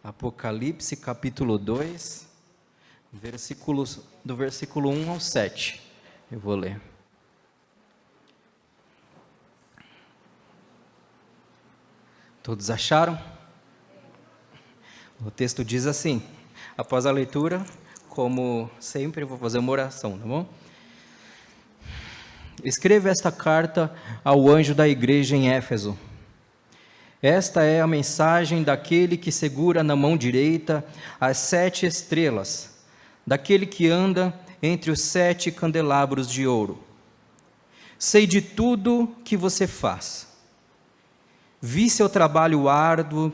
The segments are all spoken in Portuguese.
Apocalipse capítulo 2, do versículo 1 ao 7. Eu vou ler. Todos acharam? O texto diz assim: após a leitura, como sempre, eu vou fazer uma oração, tá bom? Escreva esta carta ao anjo da igreja em Éfeso. Esta é a mensagem daquele que segura na mão direita as 7 estrelas, daquele que anda entre os 7 candelabros de ouro. Sei de tudo que você faz. Vi seu trabalho árduo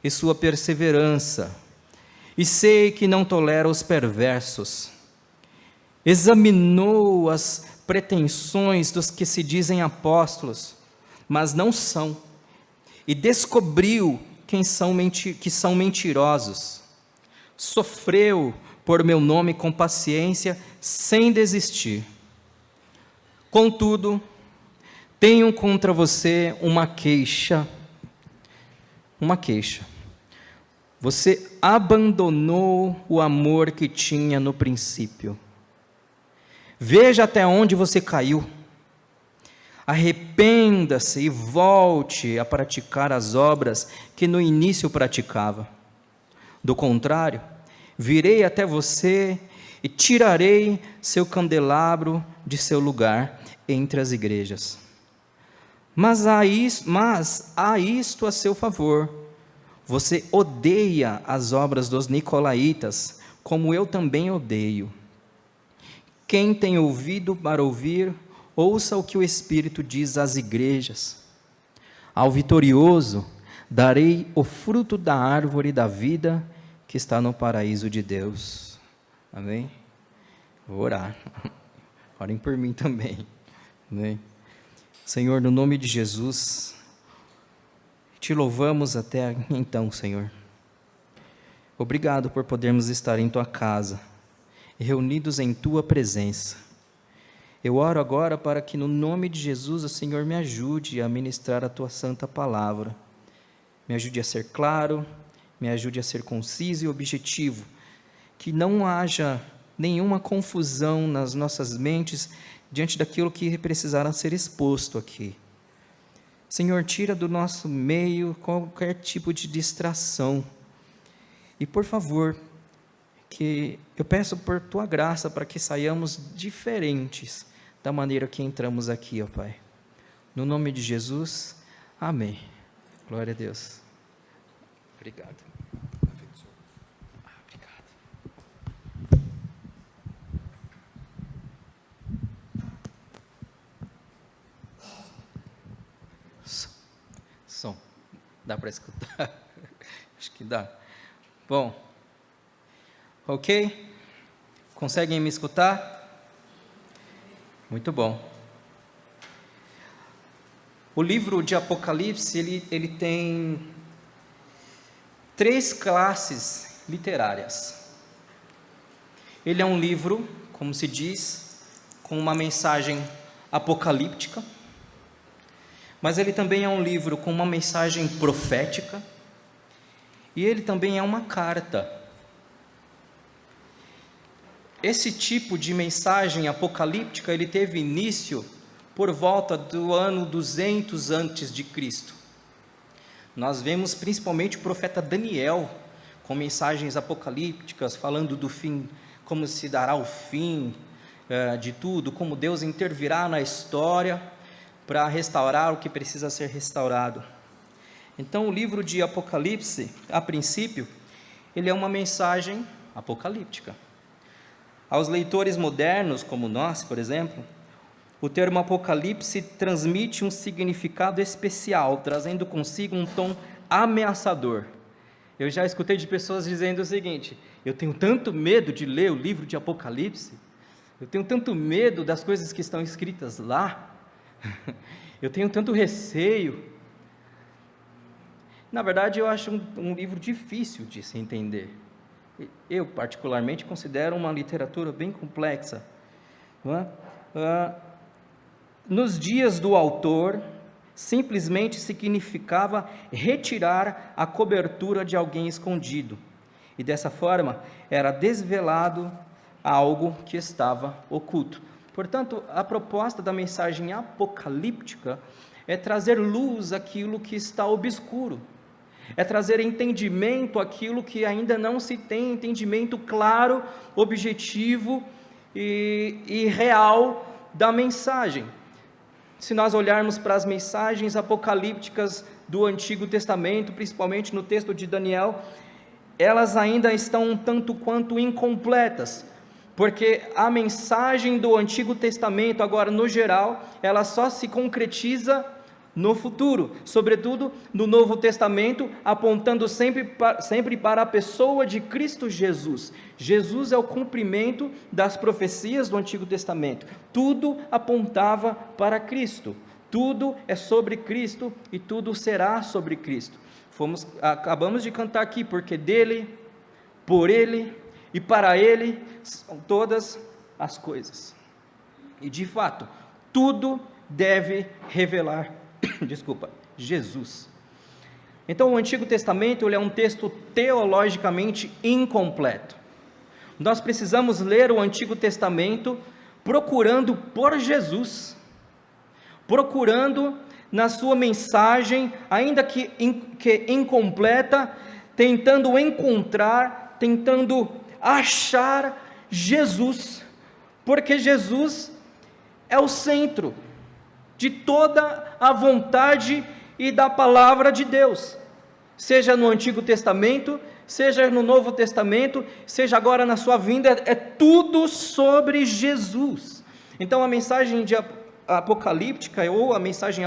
e sua perseverança, e sei que não tolera os perversos. Examinou as pretensões dos que se dizem apóstolos, mas não são, e descobriu que são mentirosos. Sofreu por meu nome com paciência, sem desistir. Contudo, tenho contra você uma queixa. Você abandonou o amor que tinha no princípio. Veja até onde você caiu. Arrependa-se e volte a praticar as obras que no início praticava. Do contrário, virei até você e tirarei seu candelabro de seu lugar entre as igrejas. Mas há isto a seu favor: você odeia as obras dos nicolaítas, como eu também odeio. Quem tem ouvido para ouvir, ouça o que o Espírito diz às igrejas. Ao vitorioso darei o fruto da árvore da vida que está no paraíso de Deus. Amém? Vou orar. Orem por mim também. Amém? Senhor, no nome de Jesus, te louvamos até então, Senhor. Obrigado por podermos estar em tua casa, reunidos em tua presença. Eu oro agora para que no nome de Jesus o Senhor me ajude a ministrar a tua santa palavra. Me ajude a ser claro, me ajude a ser conciso e objetivo, que não haja nenhuma confusão nas nossas mentes diante daquilo que precisará ser exposto aqui. Senhor, tira do nosso meio qualquer tipo de distração. E por favor, que eu peço por tua graça para que saiamos diferentes da maneira que entramos aqui, ó Pai. No nome de Jesus, amém. Glória a Deus. Obrigado. Som. Dá para escutar? Acho que dá. Bom. Ok? Conseguem me escutar? Muito bom. O livro de Apocalipse, ele tem 3 classes literárias. Ele é um livro, como se diz, com uma mensagem apocalíptica, mas ele também é um livro com uma mensagem profética, e ele também é uma carta. Esse tipo de mensagem apocalíptica, ele teve início por volta do ano 200 antes de Cristo. Nós vemos principalmente o profeta Daniel com mensagens apocalípticas, falando do fim, como se dará o fim de tudo, como Deus intervirá na história para restaurar o que precisa ser restaurado. Então, o livro de Apocalipse, a princípio, ele é uma mensagem apocalíptica. Aos leitores modernos, como nós, por exemplo, o termo Apocalipse transmite um significado especial, trazendo consigo um tom ameaçador. Eu já escutei de pessoas dizendo o seguinte: eu tenho tanto medo de ler o livro de Apocalipse, eu tenho tanto medo das coisas que estão escritas lá, eu tenho tanto receio. Na verdade, eu acho um livro difícil de se entender. Eu, particularmente, considero uma literatura bem complexa. Não é? Nos dias do autor, simplesmente significava retirar a cobertura de alguém escondido, e dessa forma era desvelado algo que estava oculto. Portanto, a proposta da mensagem apocalíptica é trazer luz àquilo que está obscuro, é trazer entendimento àquilo que ainda não se tem entendimento claro, objetivo e real da mensagem. Se nós olharmos para as mensagens apocalípticas do Antigo Testamento, principalmente no texto de Daniel, elas ainda estão um tanto quanto incompletas, porque a mensagem do Antigo Testamento, agora no geral, ela só se concretiza no futuro, sobretudo no Novo Testamento, apontando sempre para a pessoa de Cristo Jesus. Jesus é o cumprimento das profecias do Antigo Testamento. Tudo apontava para Cristo, tudo é sobre Cristo e tudo será sobre Cristo. Acabamos de cantar aqui, porque dele, por ele e para ele são todas as coisas. E de fato, tudo deve revelar Jesus. Então o Antigo Testamento ele é um texto teologicamente incompleto. Nós precisamos ler o Antigo Testamento procurando por Jesus, procurando na sua mensagem, ainda que incompleta, tentando encontrar, tentando achar Jesus, porque Jesus é o centro de toda a vontade e da palavra de Deus, seja no Antigo Testamento, seja no Novo Testamento, seja agora na sua vinda, é tudo sobre Jesus. Então a mensagem apocalíptica, ou a mensagem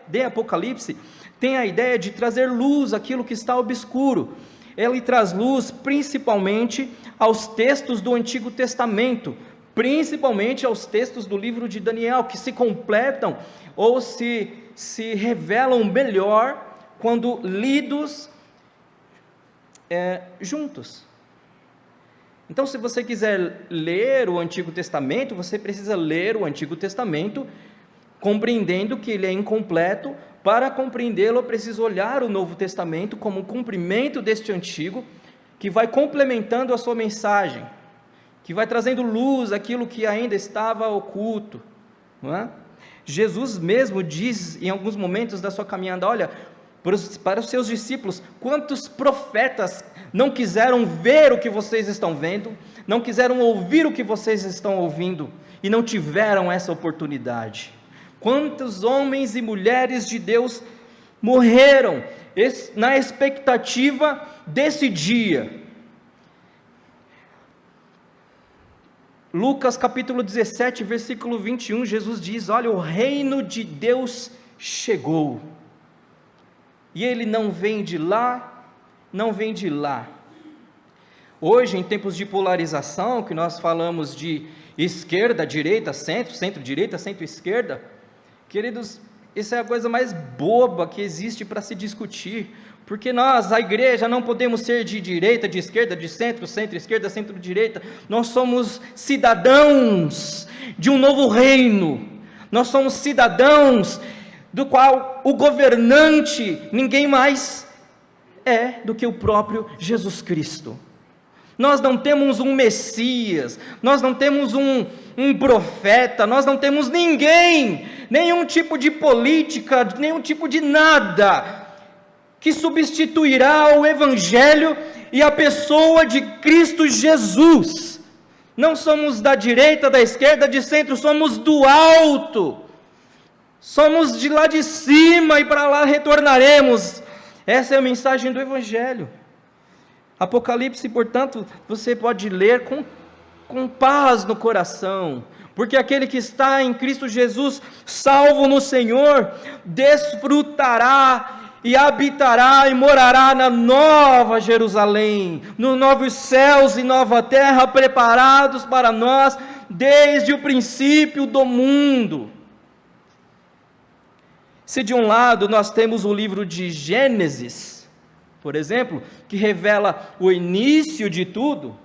de Apocalipse, tem a ideia de trazer luz àquilo que está obscuro. Ele traz luz principalmente aos textos do Antigo Testamento, principalmente aos textos do livro de Daniel, que se completam ou se revelam melhor quando lidos juntos. Então, se você quiser ler o Antigo Testamento, você precisa ler o Antigo Testamento, compreendendo que ele é incompleto. Para compreendê-lo, eu preciso olhar o Novo Testamento como um cumprimento deste Antigo, que vai complementando a sua mensagem, que vai trazendo luz àquilo que ainda estava oculto, não é? Jesus mesmo diz em alguns momentos da sua caminhada: olha, para os seus discípulos, quantos profetas não quiseram ver o que vocês estão vendo, não quiseram ouvir o que vocês estão ouvindo, e não tiveram essa oportunidade. Quantos homens e mulheres de Deus morreram na expectativa desse dia. Lucas capítulo 17, versículo 21, Jesus diz: olha, o reino de Deus chegou, e ele não vem de lá, não vem de lá. Hoje, em tempos de polarização, que nós falamos de esquerda, direita, centro, centro-direita, centro-esquerda, queridos, isso é a coisa mais boba que existe para se discutir, porque nós, a igreja, não podemos ser de direita, de esquerda, de centro, centro-esquerda, centro-direita. Nós somos cidadãos de um novo reino, nós somos cidadãos do qual o governante ninguém mais é do que o próprio Jesus Cristo. Nós não temos um Messias, nós não temos um profeta, nós não temos ninguém, nenhum tipo de política, nenhum tipo de nada, que substituirá o Evangelho e a pessoa de Cristo Jesus. Não somos da direita, da esquerda, de centro, somos do alto, somos de lá de cima e para lá retornaremos. Essa é a mensagem do Evangelho. Apocalipse, portanto, você pode ler com paz no coração, porque aquele que está em Cristo Jesus, salvo no Senhor, desfrutará e habitará e morará na nova Jerusalém, nos novos céus e nova terra, preparados para nós desde o princípio do mundo. Se de um lado nós temos o livro de Gênesis, por exemplo, que revela o início de tudo,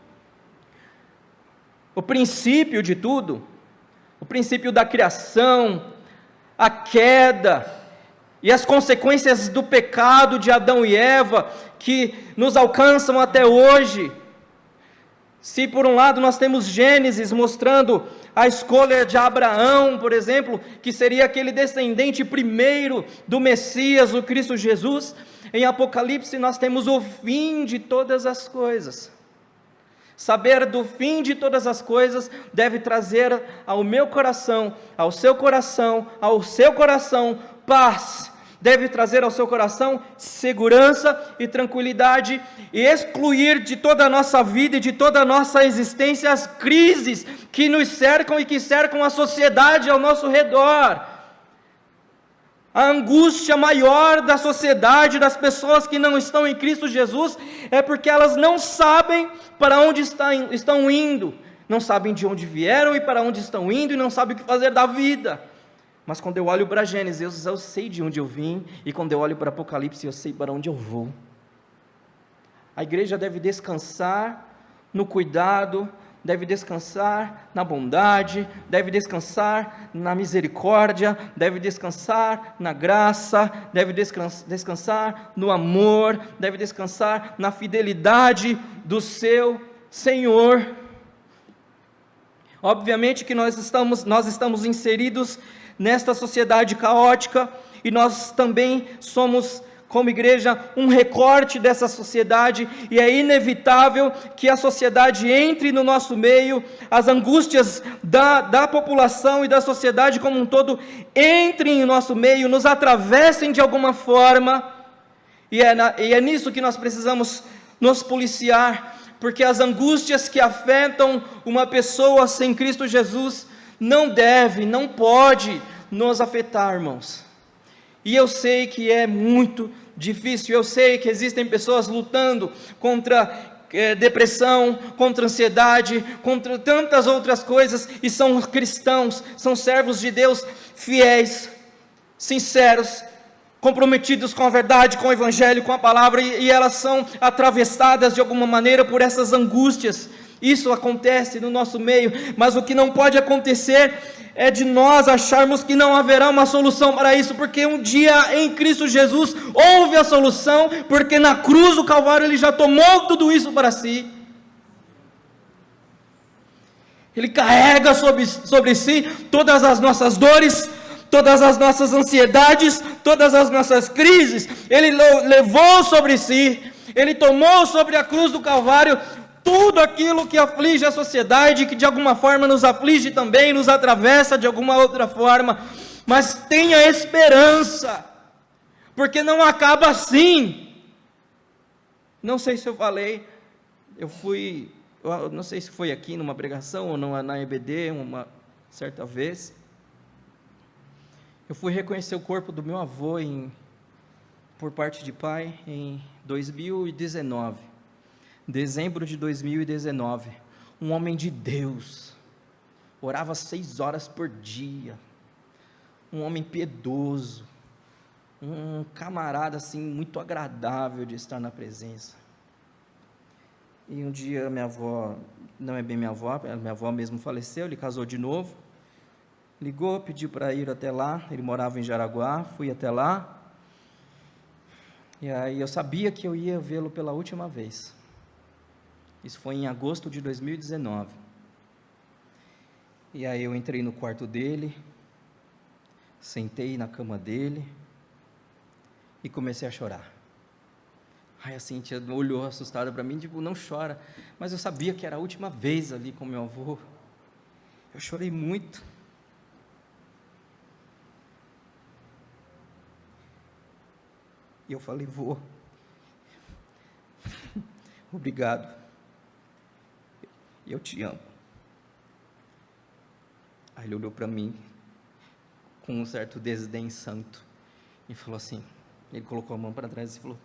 o princípio de tudo, o princípio da criação, a queda, e as consequências do pecado de Adão e Eva, que nos alcançam até hoje. Se por um lado nós temos Gênesis mostrando a escolha de Abraão, por exemplo, que seria aquele descendente primeiro do Messias, o Cristo Jesus, em Apocalipse nós temos o fim de todas as coisas. Saber do fim de todas as coisas deve trazer ao meu coração, ao seu coração, paz. Deve trazer ao seu coração segurança e tranquilidade, e excluir de toda a nossa vida e de toda a nossa existência as crises que nos cercam e que cercam a sociedade ao nosso redor. A angústia maior da sociedade, das pessoas que não estão em Cristo Jesus, é porque elas não sabem para onde estão indo, não sabem de onde vieram e para onde estão indo, e não sabem o que fazer da vida. Mas quando eu olho para Gênesis, eu sei de onde eu vim, e quando eu olho para Apocalipse, eu sei para onde eu vou. A igreja deve descansar no cuidado, deve descansar na bondade, deve descansar na misericórdia, deve descansar na graça, deve descansar no amor, deve descansar na fidelidade do seu Senhor. Obviamente que nós estamos inseridos nesta sociedade caótica, e nós também somos, como igreja, um recorte dessa sociedade, e é inevitável que a sociedade entre no nosso meio, as angústias da população e da sociedade como um todo entrem em nosso meio, nos atravessem de alguma forma, e é nisso que nós precisamos nos policiar, porque as angústias que afetam uma pessoa sem Cristo Jesus não pode nos afetar, irmãos. E eu sei que é muito difícil, eu sei que existem pessoas lutando contra depressão, contra ansiedade, contra tantas outras coisas, e são cristãos, são servos de Deus fiéis, sinceros, comprometidos com a verdade, com o evangelho, com a palavra, e elas são atravessadas de alguma maneira por essas angústias. Isso acontece no nosso meio, mas o que não pode acontecer é de nós acharmos que não haverá uma solução para isso, porque um dia em Cristo Jesus houve a solução, porque na cruz do Calvário Ele já tomou tudo isso para si. Ele carrega sobre si todas as nossas dores, todas as nossas ansiedades, todas as nossas crises. Ele levou sobre si, Ele tomou sobre a cruz do Calvário tudo aquilo que aflige a sociedade, que de alguma forma nos aflige também, nos atravessa de alguma outra forma, mas tenha esperança, porque não acaba assim. Não sei se eu falei, eu não sei se foi aqui numa pregação ou na EBD, uma certa vez, eu fui reconhecer o corpo do meu avô por parte de pai em 2019. Dezembro de 2019, um homem de Deus, orava 6 horas por dia, um homem piedoso, um camarada assim, muito agradável de estar na presença. E um dia minha avó, não é bem minha avó mesmo faleceu, ele casou de novo, ligou, pediu para ir até lá, ele morava em Jaraguá, fui até lá, e aí eu sabia que eu ia vê-lo pela última vez. Isso foi em agosto de 2019. E aí eu entrei no quarto dele, sentei na cama dele e comecei a chorar. Aí a Cíntia olhou assustada para mim, tipo, não chora. Mas eu sabia que era a última vez ali com meu avô. Eu chorei muito. E eu falei, vô, obrigado. Eu te amo. Aí ele olhou para mim com um certo desdém santo e falou assim, ele colocou a mão para trás e falou,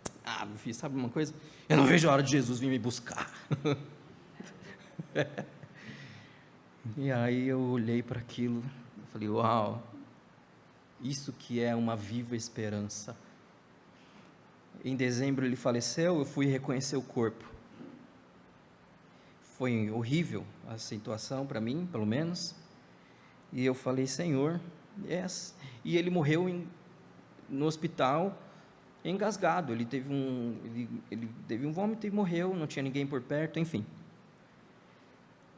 meu filho, sabe uma coisa? Eu não vejo a hora de Jesus vir me buscar. E aí eu olhei para aquilo e falei, uau, isso que é uma viva esperança. Em dezembro ele faleceu, eu fui reconhecer o corpo. Foi horrível a situação para mim, pelo menos, e eu falei, Senhor, e ele morreu no hospital, engasgado. Ele teve um vômito e morreu, não tinha ninguém por perto, enfim.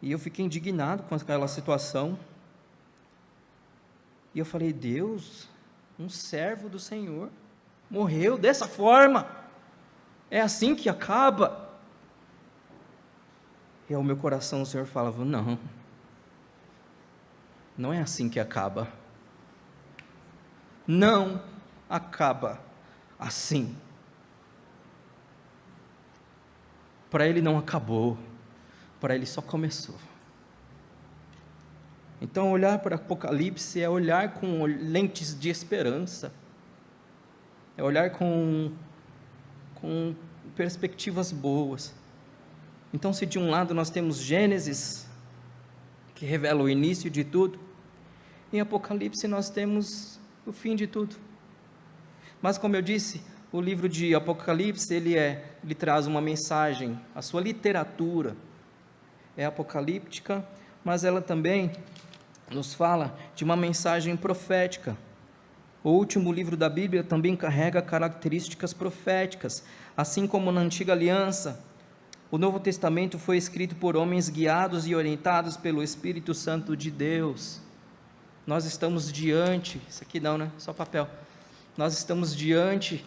E eu fiquei indignado com aquela situação. E eu falei: Deus, um servo do Senhor morreu dessa forma, é assim que acaba? E ao meu coração o Senhor falava: não, não é assim que acaba, não acaba assim. Para ele não acabou, para ele só começou. Então, olhar para o Apocalipse é olhar com lentes de esperança, é olhar com perspectivas boas. Então, se de um lado nós temos Gênesis, que revela o início de tudo, em Apocalipse nós temos o fim de tudo. Mas, como eu disse, o livro de Apocalipse, ele traz uma mensagem, a sua literatura é apocalíptica, mas ela também nos fala de uma mensagem profética. O último livro da Bíblia também carrega características proféticas, assim como na Antiga Aliança, o Novo Testamento foi escrito por homens guiados e orientados pelo Espírito Santo de Deus. Nós estamos diante, isso aqui não, né? Só papel. Nós estamos diante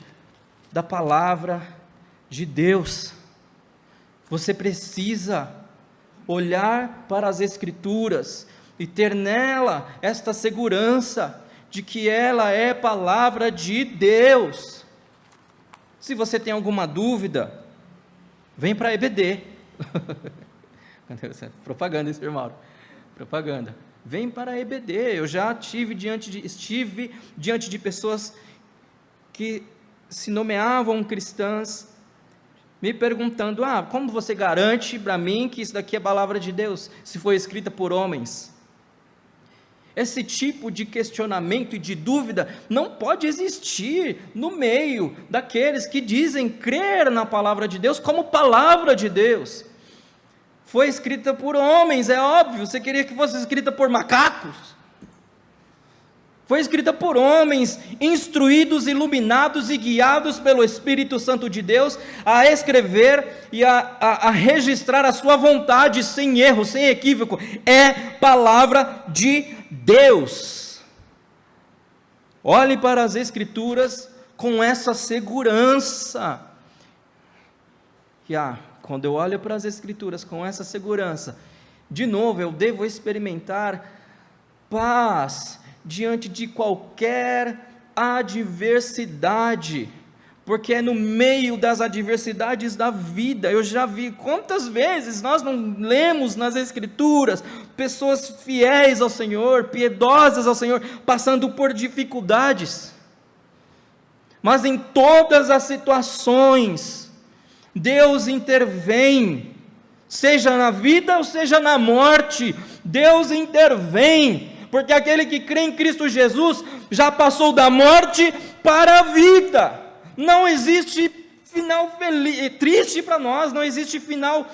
da palavra de Deus. Você precisa olhar para as Escrituras e ter nela esta segurança de que ela é palavra de Deus. Se você tem alguma dúvida, vem para a EBD. Propaganda, isso, irmão. Propaganda. Vem para a EBD. Eu já estive diante de pessoas que se nomeavam cristãs, me perguntando: como você garante para mim que isso daqui é palavra de Deus, se foi escrita por homens? Esse tipo de questionamento e de dúvida não pode existir no meio daqueles que dizem crer na palavra de Deus como palavra de Deus. Foi escrita por homens, é óbvio. Você queria que fosse escrita por macacos? Foi escrita por homens instruídos, iluminados e guiados pelo Espírito Santo de Deus a escrever e a registrar a sua vontade sem erro, sem equívoco. É palavra de Deus. Olhe para as Escrituras com essa segurança. E quando eu olho para as Escrituras com essa segurança, de novo eu devo experimentar paz diante de qualquer adversidade, porque é no meio das adversidades da vida. Eu já vi quantas vezes nós não lemos nas Escrituras pessoas fiéis ao Senhor, piedosas ao Senhor, passando por dificuldades, mas em todas as situações Deus intervém, seja na vida ou seja na morte. Deus intervém, porque aquele que crê em Cristo Jesus já passou da morte para a vida. Não existe final triste para nós, não existe final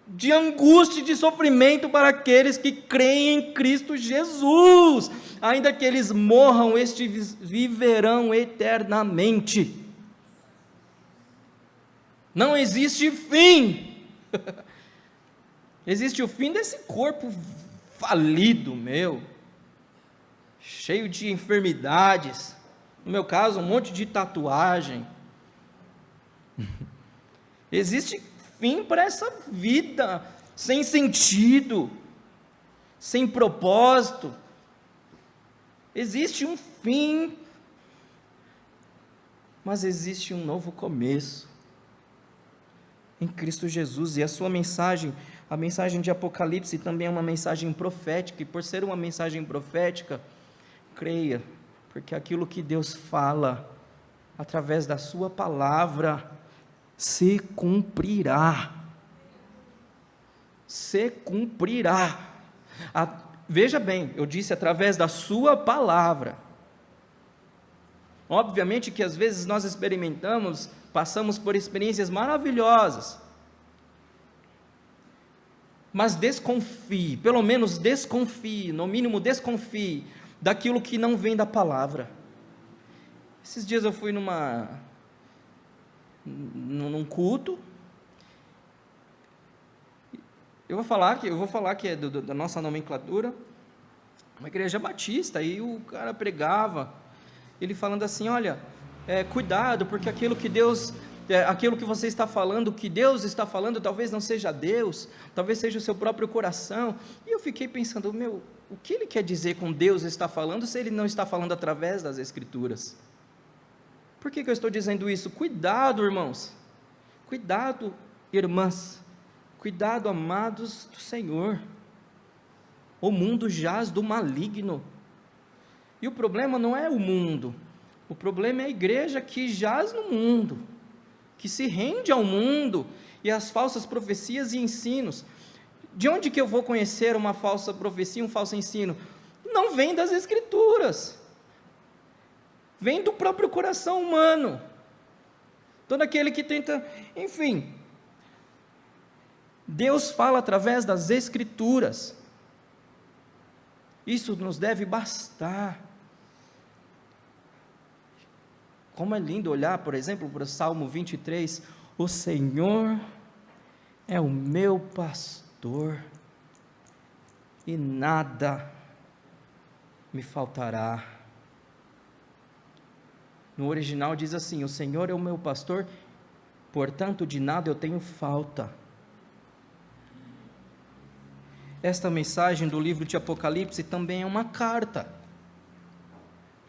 de angústia e de sofrimento para aqueles que creem em Cristo Jesus. Ainda que eles morram, estes viverão eternamente. Não existe fim. Existe o fim desse corpo falido meu, cheio de enfermidades, no meu caso um monte de tatuagem. Existe fim para essa vida sem sentido, sem propósito. Existe um fim, mas existe um novo começo em Cristo Jesus. E a sua mensagem, a mensagem de Apocalipse, também é uma mensagem profética, e por ser uma mensagem profética, creia, porque aquilo que Deus fala através da sua palavra se cumprirá. Se cumprirá. Veja bem, eu disse através da sua palavra. Obviamente que às vezes nós passamos por experiências maravilhosas, mas desconfie, pelo menos desconfie, no mínimo desconfie daquilo que não vem da palavra. Esses dias eu fui num culto. Eu vou falar que é da nossa nomenclatura, uma igreja batista, e o cara pregava, ele falando assim: olha, cuidado, porque aquilo que você está falando, o que Deus está falando, talvez não seja Deus, talvez seja o seu próprio coração. E eu fiquei pensando, o que ele quer dizer com Deus está falando, se ele não está falando através das Escrituras? Por que eu estou dizendo isso? Cuidado, irmãos, cuidado, irmãs, cuidado, amados do Senhor. O mundo jaz do maligno, e o problema não é o mundo, o problema é a igreja que jaz no mundo, que se rende ao mundo e às falsas profecias e ensinos. De onde que eu vou conhecer uma falsa profecia, um falso ensino? Não vem das Escrituras, vem do próprio coração humano, todo aquele que tenta, enfim. Deus fala através das Escrituras, isso nos deve bastar. Como é lindo olhar, por exemplo, para o Salmo 23, o Senhor é o meu pastor, e nada me faltará. No original diz assim: o Senhor é o meu pastor, portanto de nada eu tenho falta. Esta mensagem do livro de Apocalipse também é uma carta.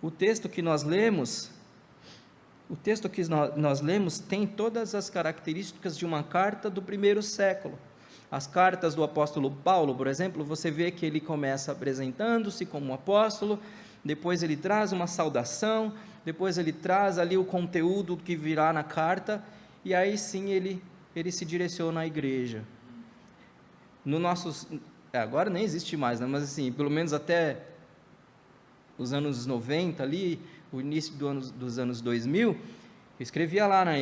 O texto que nós lemos tem todas as características de uma carta do primeiro século. As cartas do apóstolo Paulo, por exemplo, você vê que ele começa apresentando-se como um apóstolo, depois ele traz uma saudação, depois ele traz ali o conteúdo que virá na carta, e aí sim ele se direciona à igreja. Agora nem existe mais, né? Mas assim, pelo menos até os anos 90 ali, o início dos anos 2000, eu escrevia lá, né?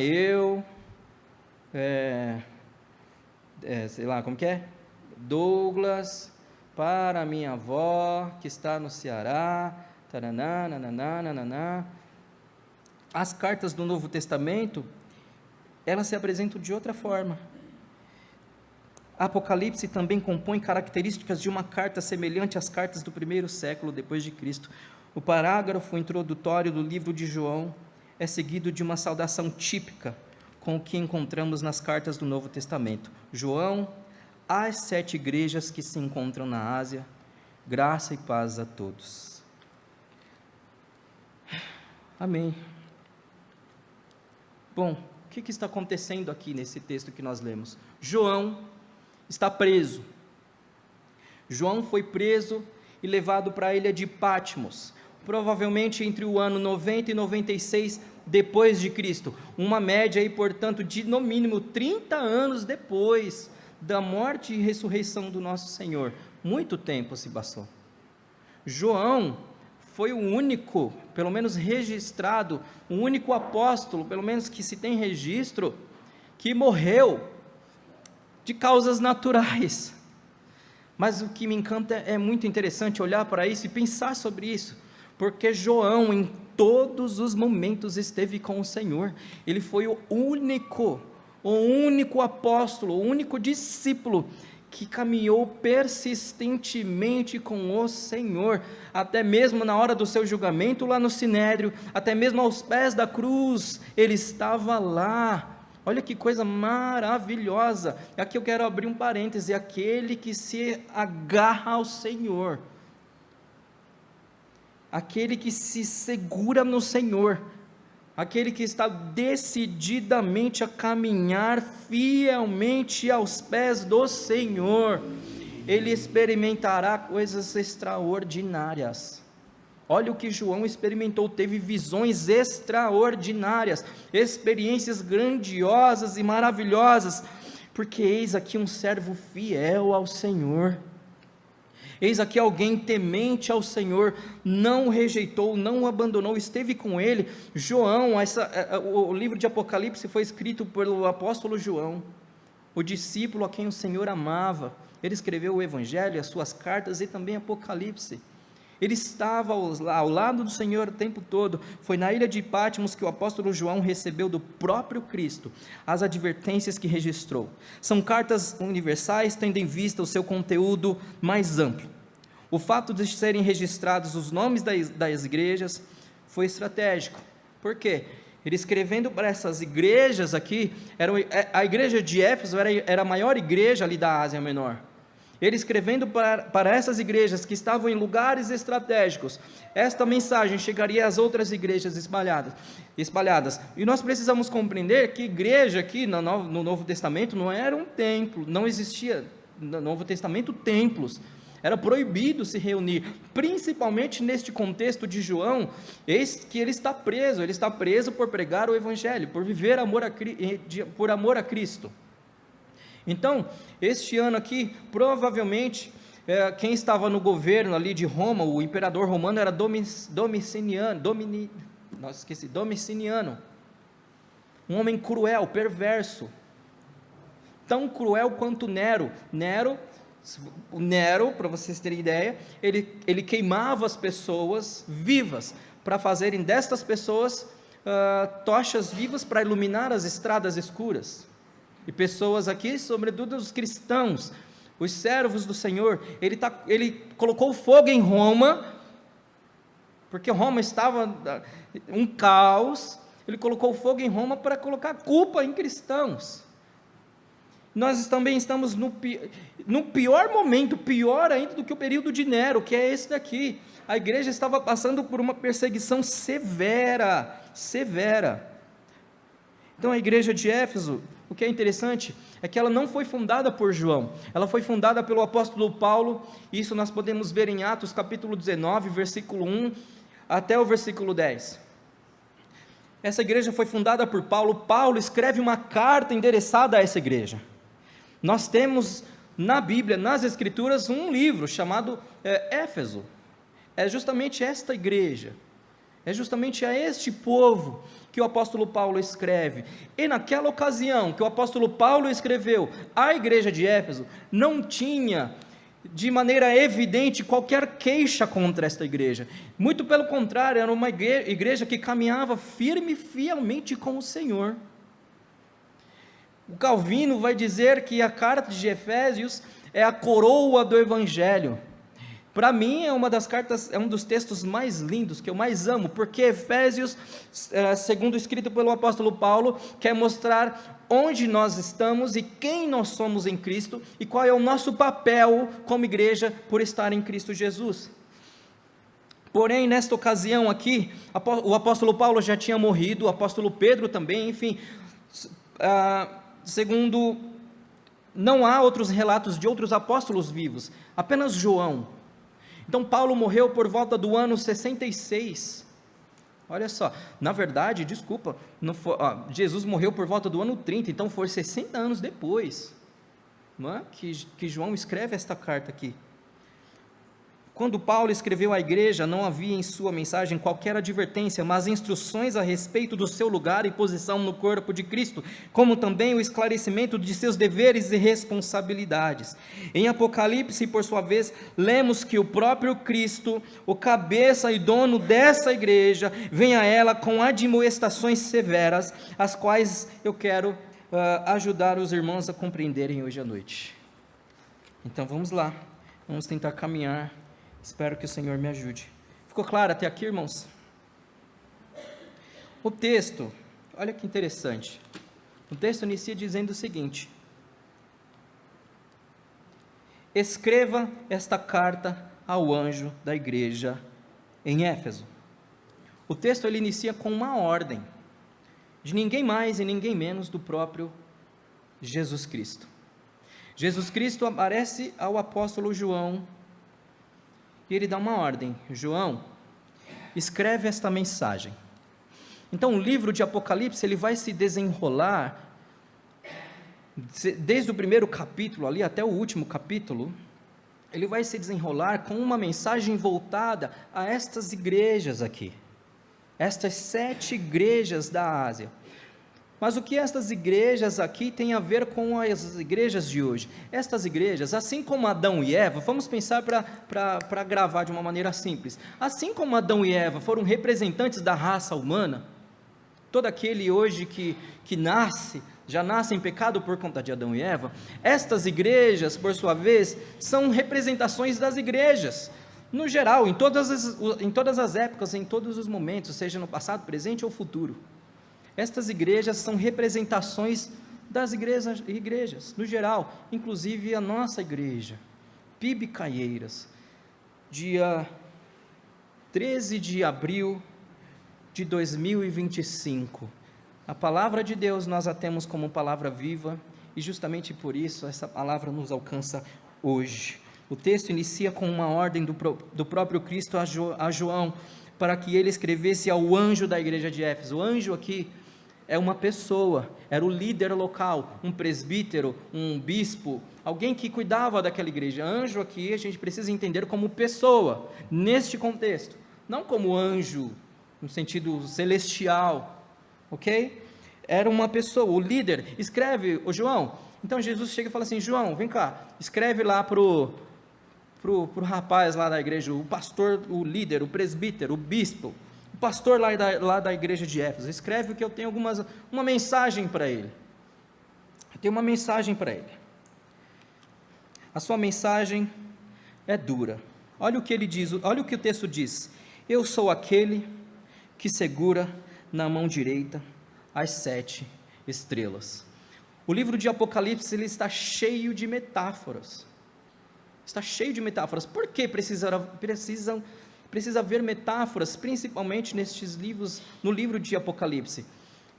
Sei lá, como que é? Douglas, para minha avó, que está no Ceará, taraná, nananá, nananá. As cartas do Novo Testamento, elas se apresentam de outra forma. Apocalipse também compõe características de uma carta semelhante às cartas do primeiro século depois de Cristo. O parágrafo introdutório do livro de João é seguido de uma saudação típica com o que encontramos nas cartas do Novo Testamento. João, às 7 igrejas que se encontram na Ásia, graça e paz a todos. Amém. Bom, o que está acontecendo aqui nesse texto que nós lemos? João está preso. João foi preso e levado para a ilha de Patmos, provavelmente entre o ano 90 e 96 depois de Cristo, uma média aí, portanto, de no mínimo 30 anos depois da morte e ressurreição do nosso Senhor. Muito tempo se passou. João foi o único, pelo menos registrado, o único apóstolo, pelo menos que se tem registro, que morreu de causas naturais. Mas o que me encanta é muito interessante olhar para isso e pensar sobre isso, porque João em todos os momentos esteve com o Senhor. Ele foi o único apóstolo, o único discípulo que caminhou persistentemente com o Senhor, até mesmo na hora do seu julgamento lá no Sinédrio, até mesmo aos pés da cruz, ele estava lá. Olha que coisa maravilhosa. Aqui eu quero abrir um parêntese: aquele que se agarra ao Senhor, aquele que se segura no Senhor, aquele que está decididamente a caminhar fielmente aos pés do Senhor, ele experimentará coisas extraordinárias. Olha o que João experimentou, teve visões extraordinárias, experiências grandiosas e maravilhosas, porque eis aqui um servo fiel ao Senhor, eis aqui alguém temente ao Senhor, não o rejeitou, não o abandonou, esteve com ele. João, o livro de Apocalipse foi escrito pelo apóstolo João, o discípulo a quem o Senhor amava. Ele escreveu o Evangelho, as suas cartas e também Apocalipse. ele estava ao lado do Senhor o tempo todo. Foi na ilha de Patmos que o apóstolo João recebeu do próprio Cristo as advertências que registrou. São cartas universais, tendo em vista o seu conteúdo mais amplo. O fato de serem registrados os nomes das igrejas foi estratégico. Por quê? Ele escrevendo para essas igrejas aqui, a igreja de Éfeso era a maior igreja ali da Ásia Menor. Ele escrevendo para essas igrejas que estavam em lugares estratégicos, esta mensagem chegaria às outras igrejas espalhadas. E nós precisamos compreender que igreja aqui no Novo Testamento não era um templo, não existia no Novo Testamento templos. Era proibido se reunir, principalmente neste contexto de João, eis que ele está preso por pregar o Evangelho, por viver por amor a Cristo. Então, este ano aqui, provavelmente, quem estava no governo ali de Roma, o imperador romano era Domiciliano, um homem cruel, perverso, tão cruel quanto Nero. Nero, para vocês terem ideia, ele queimava as pessoas vivas, para fazerem destas pessoas tochas vivas para iluminar as estradas escuras. E pessoas aqui, sobretudo os cristãos, os servos do Senhor, ele colocou fogo em Roma, porque Roma estava um caos. Ele colocou fogo em Roma para colocar culpa em cristãos. Nós também estamos no pior momento, pior ainda do que o período de Nero, que é esse daqui. A igreja estava passando por uma perseguição severa. Então a igreja de Éfeso, o que é interessante, é que ela não foi fundada por João, ela foi fundada pelo apóstolo Paulo. Isso nós podemos ver em Atos capítulo 19, versículo 1, até o versículo 10, essa igreja foi fundada por Paulo. Paulo escreve uma carta endereçada a essa igreja. Nós temos na Bíblia, nas Escrituras, um livro chamado Éfeso. É justamente esta igreja, é justamente a este povo que o apóstolo Paulo escreve. E naquela ocasião que o apóstolo Paulo escreveu, a igreja de Éfeso não tinha de maneira evidente qualquer queixa contra esta igreja. Muito pelo contrário, era uma igreja que caminhava firme e fielmente com o Senhor. O Calvino vai dizer que a carta de Efésios é a coroa do Evangelho. Para mim é uma das cartas, é um dos textos mais lindos, que eu mais amo, porque Efésios, segundo escrito pelo apóstolo Paulo, quer mostrar onde nós estamos e quem nós somos em Cristo, e qual é o nosso papel como igreja por estar em Cristo Jesus. Porém, nesta ocasião aqui, o apóstolo Paulo já tinha morrido, o apóstolo Pedro também, enfim, segundo, não há outros relatos de outros apóstolos vivos, apenas João. Então Paulo morreu por volta do ano 66, olha só, na verdade, desculpa, Jesus morreu por volta do ano 30, então foi 60 anos depois, não é? que João escreve esta carta aqui. Quando Paulo escreveu à igreja, não havia em sua mensagem qualquer advertência, mas instruções a respeito do seu lugar e posição no corpo de Cristo, como também o esclarecimento de seus deveres e responsabilidades. Em Apocalipse, por sua vez, lemos que o próprio Cristo, o cabeça e dono dessa igreja, vem a ela com admoestações severas, as quais eu quero ajudar os irmãos a compreenderem hoje à noite. Então vamos lá, vamos tentar caminhar. Espero que o Senhor me ajude. Ficou claro até aqui, irmãos? O texto, olha que interessante. O texto inicia dizendo o seguinte: escreva esta carta ao anjo da igreja em Éfeso. O texto ele inicia com uma ordem, de ninguém mais e ninguém menos do próprio Jesus Cristo. Jesus Cristo aparece ao apóstolo João, e ele dá uma ordem: João, escreve esta mensagem. Então o livro de Apocalipse ele vai se desenrolar desde o primeiro capítulo ali até o último capítulo. Ele vai se desenrolar com uma mensagem voltada a estas igrejas aqui, estas 7 igrejas da Ásia. Mas o que estas igrejas aqui têm a ver com as igrejas de hoje? Estas igrejas, assim como Adão e Eva, vamos pensar para gravar de uma maneira simples, assim como Adão e Eva foram representantes da raça humana, todo aquele hoje que nasce, já nasce em pecado por conta de Adão e Eva, estas igrejas, por sua vez, são representações das igrejas, no geral, em todas as épocas, em todos os momentos, seja no passado, presente ou futuro. Estas igrejas são representações das igrejas, no geral, inclusive a nossa igreja, PIB Caieiras, dia 13 de abril de 2025, a palavra de Deus nós a temos como palavra viva, e justamente por isso essa palavra nos alcança hoje. O texto inicia com uma ordem do próprio Cristo a João, para que ele escrevesse ao anjo da igreja de Éfeso. O anjo aqui é uma pessoa, era o líder local, um presbítero, um bispo, alguém que cuidava daquela igreja. Anjo aqui a gente precisa entender como pessoa, neste contexto, não como anjo, no sentido celestial, ok? Era uma pessoa, o líder, escreve, o João, então Jesus chega e fala assim, João, vem cá, escreve lá pro rapaz lá da igreja, o pastor, o líder, o presbítero, o bispo, o pastor lá da igreja de Éfeso, escreve que eu tenho uma mensagem para ele, eu tenho uma mensagem para ele, a sua mensagem é dura, olha o que ele diz, olha o que o texto diz, eu sou aquele que segura na mão direita as 7 estrelas, o livro de Apocalipse, ele está cheio de metáforas, por que precisa haver metáforas, principalmente nestes livros, no livro de Apocalipse?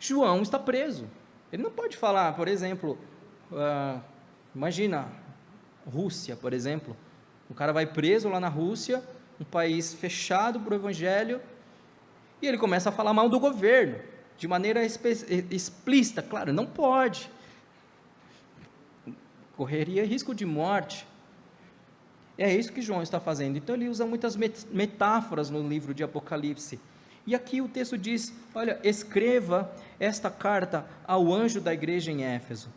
João está preso, ele não pode falar, por exemplo, imagina, Rússia, por exemplo, o cara vai preso lá na Rússia, um país fechado para o evangelho, e ele começa a falar mal do governo, de maneira explícita, claro, não pode, correria risco de morte. É isso que João está fazendo, então ele usa muitas metáforas no livro de Apocalipse, e aqui o texto diz, olha, escreva esta carta ao anjo da igreja em Éfeso,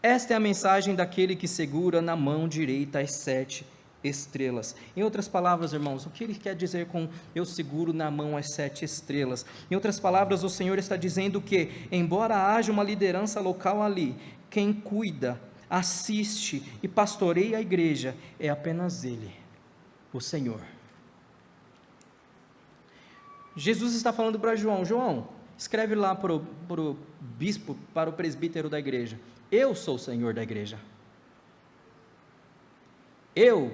esta é a mensagem daquele que segura na mão direita as 7 estrelas, em outras palavras, irmãos, o que ele quer dizer com eu seguro na mão as 7 estrelas, em outras palavras, o Senhor está dizendo que, embora haja uma liderança local ali, quem cuida, assiste e pastoreia a igreja, é apenas Ele, o Senhor. Jesus está falando para João, escreve lá para o bispo, para o presbítero da igreja, eu sou o Senhor da igreja, eu,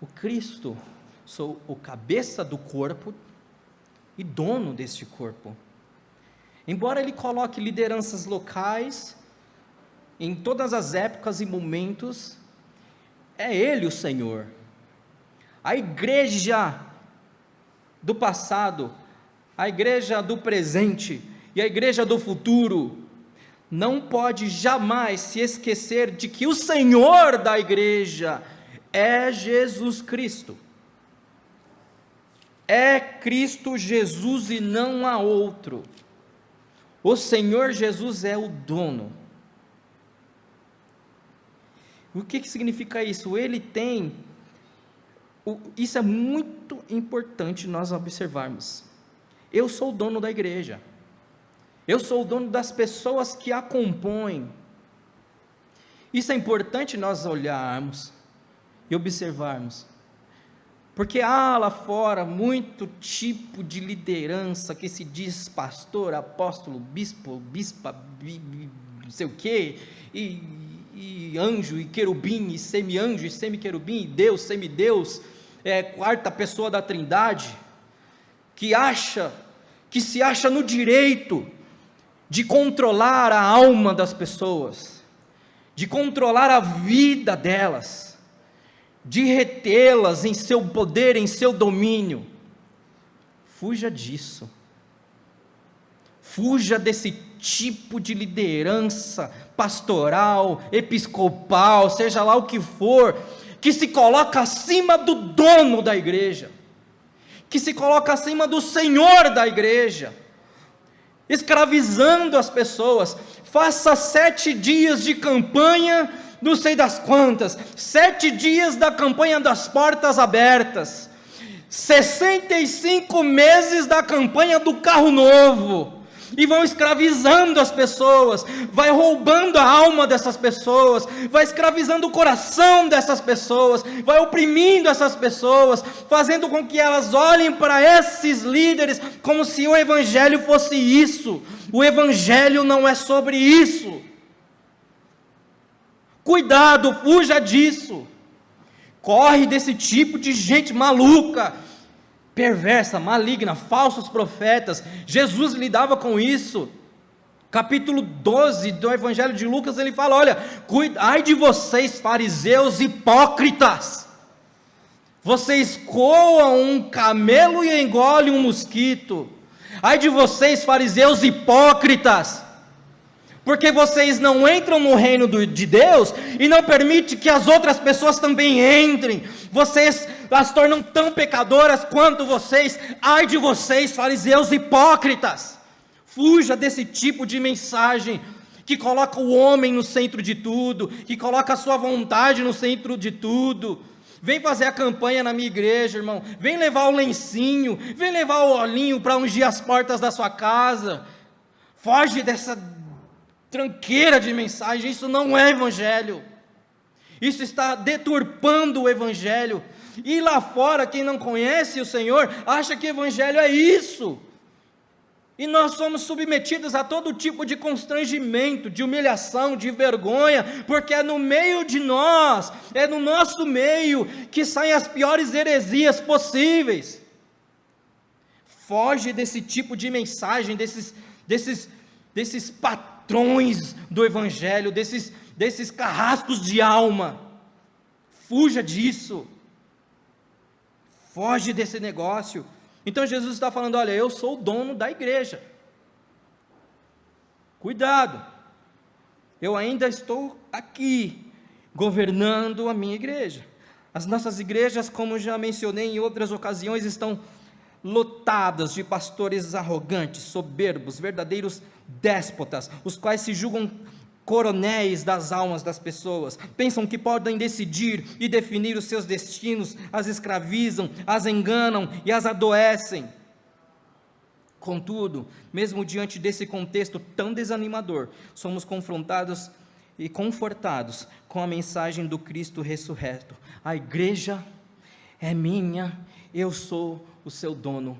o Cristo, sou o cabeça do corpo e dono deste corpo, embora Ele coloque lideranças locais, em todas as épocas e momentos, é Ele o Senhor. A igreja do passado, a igreja do presente e a igreja do futuro, não pode jamais se esquecer de que o Senhor da igreja é Jesus Cristo. É Cristo Jesus e não há outro. O Senhor Jesus é o dono. O que significa isso? Ele tem, isso é muito importante nós observarmos, eu sou o dono da igreja, eu sou o dono das pessoas que a compõem, isso é importante nós olharmos e observarmos, porque há lá fora muito tipo de liderança que se diz pastor, apóstolo, bispo, bispa, não sei o que, e anjo, e querubim, e semi-anjo, e semi-querubim, e Deus, semideus, quarta pessoa da trindade, que se acha no direito de controlar a alma das pessoas, de controlar a vida delas, de retê-las em seu poder, em seu domínio. Fuja disso, fuja desse tipo de liderança pastoral, episcopal, seja lá o que for, que se coloca acima do dono da igreja, que se coloca acima do Senhor da igreja, escravizando as pessoas. Faça 7 dias de campanha, não sei das quantas, 7 dias da campanha das portas abertas, 65 meses da campanha do carro novo, e vão escravizando as pessoas, vai roubando a alma dessas pessoas, vai escravizando o coração dessas pessoas, vai oprimindo essas pessoas, fazendo com que elas olhem para esses líderes como se o evangelho fosse isso. O evangelho não é sobre isso. Cuidado, fuja disso. Corre desse tipo de gente maluca, perversa, maligna, falsos profetas. Jesus lidava com isso. Capítulo 12 do Evangelho de Lucas, ele fala: olha, ai de vocês, fariseus hipócritas, vocês coam um camelo e engolem um mosquito. Ai de vocês, fariseus hipócritas, porque vocês não entram no reino de Deus e não permitem que as outras pessoas também entrem. Vocês as tornam tão pecadoras quanto vocês. Ai de vocês, fariseus hipócritas. Fuja desse tipo de mensagem que coloca o homem no centro de tudo, que coloca a sua vontade no centro de tudo. Vem fazer a campanha na minha igreja, irmão. Vem levar o lencinho, vem levar o olhinho para ungir as portas da sua casa. Foge dessa tranqueira de mensagem. Isso não é evangelho. Isso está deturpando o evangelho. E lá fora, quem não conhece o Senhor, acha que evangelho é isso. E nós somos submetidos a todo tipo de constrangimento, de humilhação, de vergonha, porque é no meio de nós, é no nosso meio, que saem as piores heresias possíveis. Foge desse tipo de mensagem, desses patrões do evangelho, desses carrascos de alma. Fuja disso. Foge desse negócio. Então Jesus está falando: olha, eu sou o dono da igreja. Cuidado. Eu ainda estou aqui, governando a minha igreja. As nossas igrejas, como já mencionei em outras ocasiões, estão lotadas de pastores arrogantes, soberbos, verdadeiros déspotas, os quais se julgam coronéis das almas das pessoas, pensam que podem decidir e definir os seus destinos, as escravizam, as enganam e as adoecem. Contudo, mesmo diante desse contexto tão desanimador, somos confrontados e confortados com a mensagem do Cristo ressurreto: a igreja é minha, eu sou o seu dono.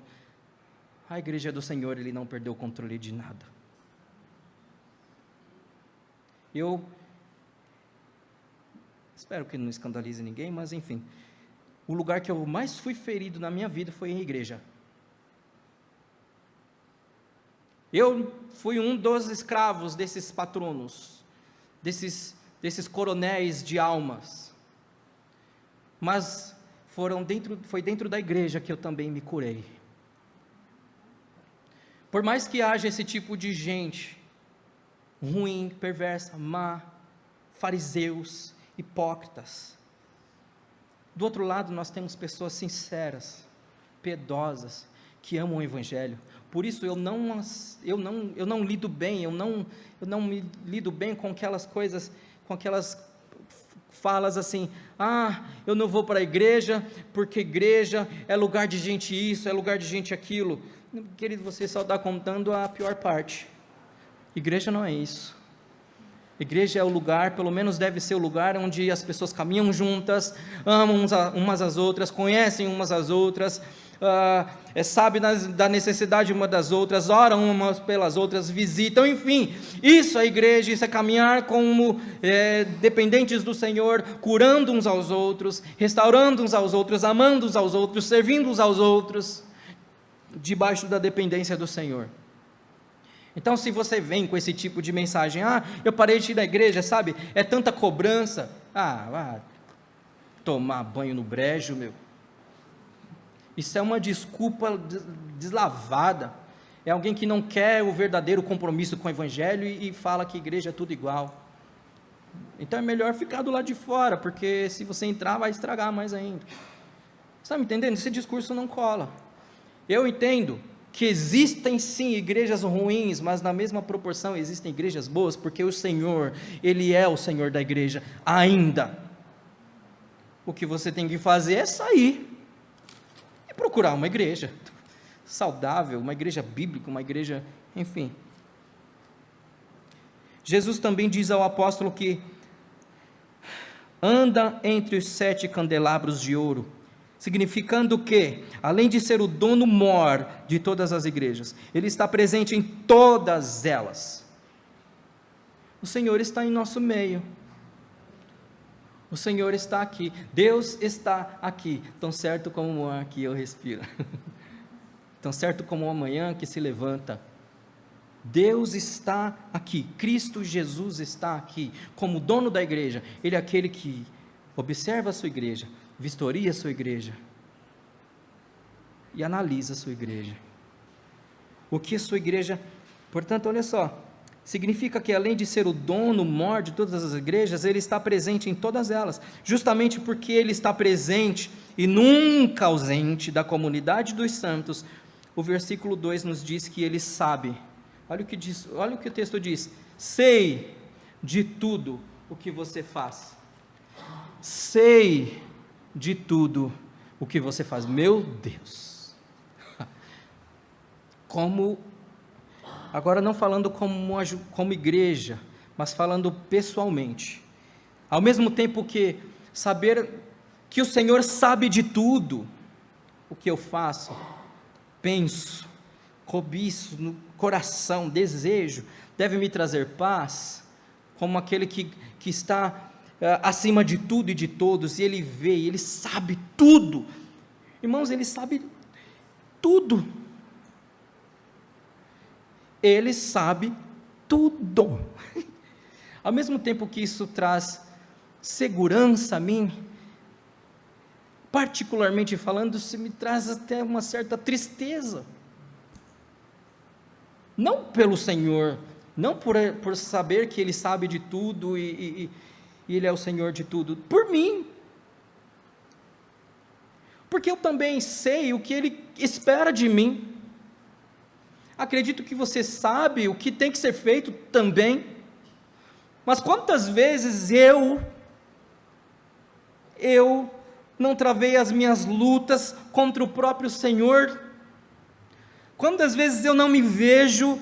A igreja é do Senhor, Ele não perdeu o controle de nada. Eu espero que não escandalize ninguém, mas enfim, o lugar que eu mais fui ferido na minha vida foi em igreja. Eu fui um dos escravos desses patronos, desses coronéis de almas, mas foi dentro da igreja que eu também me curei. Por mais que haja esse tipo de gente ruim, perversa, má, fariseus, hipócritas, do outro lado nós temos pessoas sinceras, piedosas, que amam o evangelho. Por isso eu não lido bem, eu não me lido bem com aquelas coisas, com aquelas falas assim: eu não vou para a igreja, porque igreja é lugar de gente isso, é lugar de gente aquilo. Querido, você só está contando a pior parte. Igreja não é isso. Igreja é o lugar, pelo menos deve ser o lugar, onde as pessoas caminham juntas, amam umas às outras, conhecem umas às outras, sabem da necessidade uma das outras, oram umas pelas outras, visitam, enfim. Isso é igreja, isso é caminhar como dependentes do Senhor, curando uns aos outros, restaurando uns aos outros, amando uns aos outros, servindo uns aos outros, debaixo da dependência do Senhor. Então, se você vem com esse tipo de mensagem: eu parei de ir da igreja, sabe, é tanta cobrança, vá tomar banho no brejo, meu. Isso é uma desculpa deslavada, é alguém que não quer o verdadeiro compromisso com o evangelho e fala que igreja é tudo igual. Então é melhor ficar do lado de fora, porque se você entrar vai estragar mais ainda. Você está me entendendo? Esse discurso não cola. Eu entendo que existem sim igrejas ruins, mas na mesma proporção existem igrejas boas, porque o Senhor, Ele é o Senhor da igreja, ainda. O que você tem que fazer é sair e procurar uma igreja saudável, uma igreja bíblica, uma igreja, enfim. Jesus também diz ao apóstolo que anda entre os 7 candelabros de ouro, significando que, além de ser o dono mor de todas as igrejas, Ele está presente em todas elas. O Senhor está em nosso meio, o Senhor está aqui, Deus está aqui, tão certo como o ar que eu respiro, tão certo como a manhã que se levanta. Deus está aqui, Cristo Jesus está aqui, como dono da igreja. Ele é aquele que observa a sua igreja, vistoria a sua igreja e analisa a sua igreja. O que a sua igreja, portanto, olha só, significa que além de ser o dono mor de todas as igrejas, Ele está presente em todas elas, justamente porque Ele está presente e nunca ausente da comunidade dos santos. O versículo 2 nos diz que Ele sabe. Olha o que diz, olha o que o texto diz: sei de tudo o que você faz. Sei de tudo o que você faz. Meu Deus! Como, agora não falando como igreja, mas falando pessoalmente. Ao mesmo tempo que saber que o Senhor sabe de tudo o que eu faço, penso, cobiço no coração, desejo, deve me trazer paz, como aquele que está acima de tudo e de todos, e Ele vê, Ele sabe tudo. Irmãos, Ele sabe tudo. Ele sabe tudo. Ao mesmo tempo que isso traz segurança a mim, particularmente falando, isso me traz até uma certa tristeza. Não pelo Senhor, não por saber que Ele sabe de tudo e Ele é o Senhor de tudo, por mim, porque eu também sei o que Ele espera de mim. Acredito que você sabe o que tem que ser feito também, mas quantas vezes eu não travei as minhas lutas contra o próprio Senhor? Quantas vezes eu não me vejo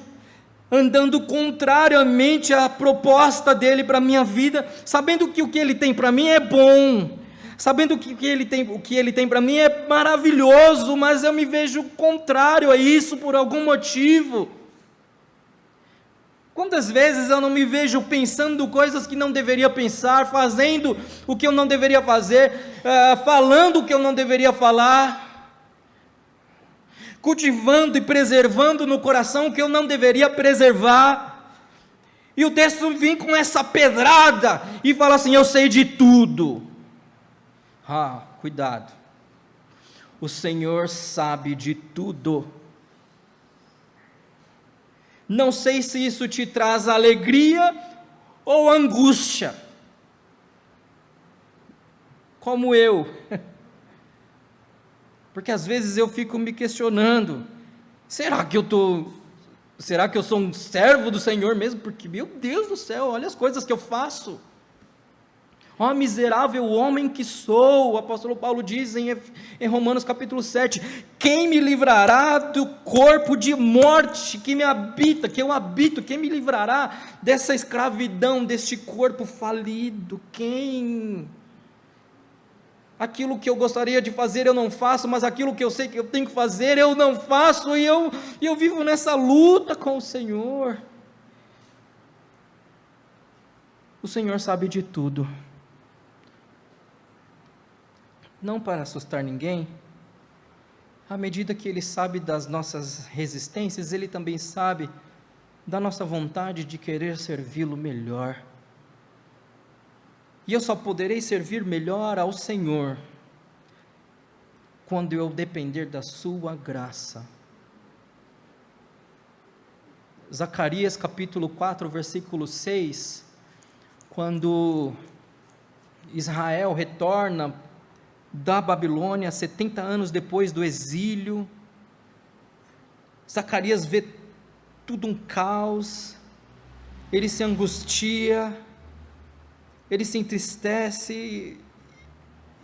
andando contrariamente à proposta dEle para a minha vida, sabendo que o que Ele tem para mim é bom, sabendo que o que Ele tem para mim é maravilhoso, mas eu me vejo contrário a isso por algum motivo. Quantas vezes eu não me vejo pensando coisas que não deveria pensar, fazendo o que eu não deveria fazer, falando o que eu não deveria falar, cultivando e preservando no coração o que eu não deveria preservar, e o texto vem com essa pedrada, e fala assim: eu sei de tudo. Cuidado, o Senhor sabe de tudo. Não sei se isso te traz alegria ou angústia, como eu, porque às vezes eu fico me questionando, será que eu sou um servo do Senhor mesmo? Porque, meu Deus do céu, olha as coisas que eu faço. Ó miserável homem que sou, o apóstolo Paulo diz em Romanos capítulo 7, quem me livrará do corpo de morte que eu habito, quem me livrará dessa escravidão, deste corpo falido? Quem? Aquilo que eu gostaria de fazer eu não faço, mas aquilo que eu sei que eu tenho que fazer eu não faço, e eu vivo nessa luta com o Senhor. O Senhor sabe de tudo. Não para assustar ninguém, à medida que Ele sabe das nossas resistências, Ele também sabe da nossa vontade de querer servi-lo melhor. E eu só poderei servir melhor ao Senhor quando eu depender da sua graça. Zacarias capítulo 4, versículo 6, quando Israel retorna da Babilônia, 70 anos depois do exílio, Zacarias vê tudo um caos, ele se angustia, ele se entristece,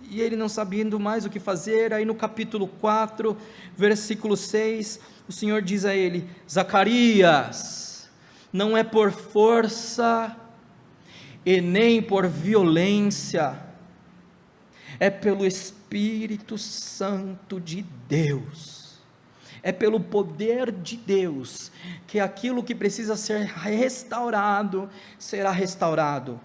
e ele não sabendo mais o que fazer. Aí no capítulo 4, versículo 6, o Senhor diz a ele: Zacarias, não é por força e nem por violência, é pelo Espírito Santo de Deus, é pelo poder de Deus, que aquilo que precisa ser restaurado, será restaurado.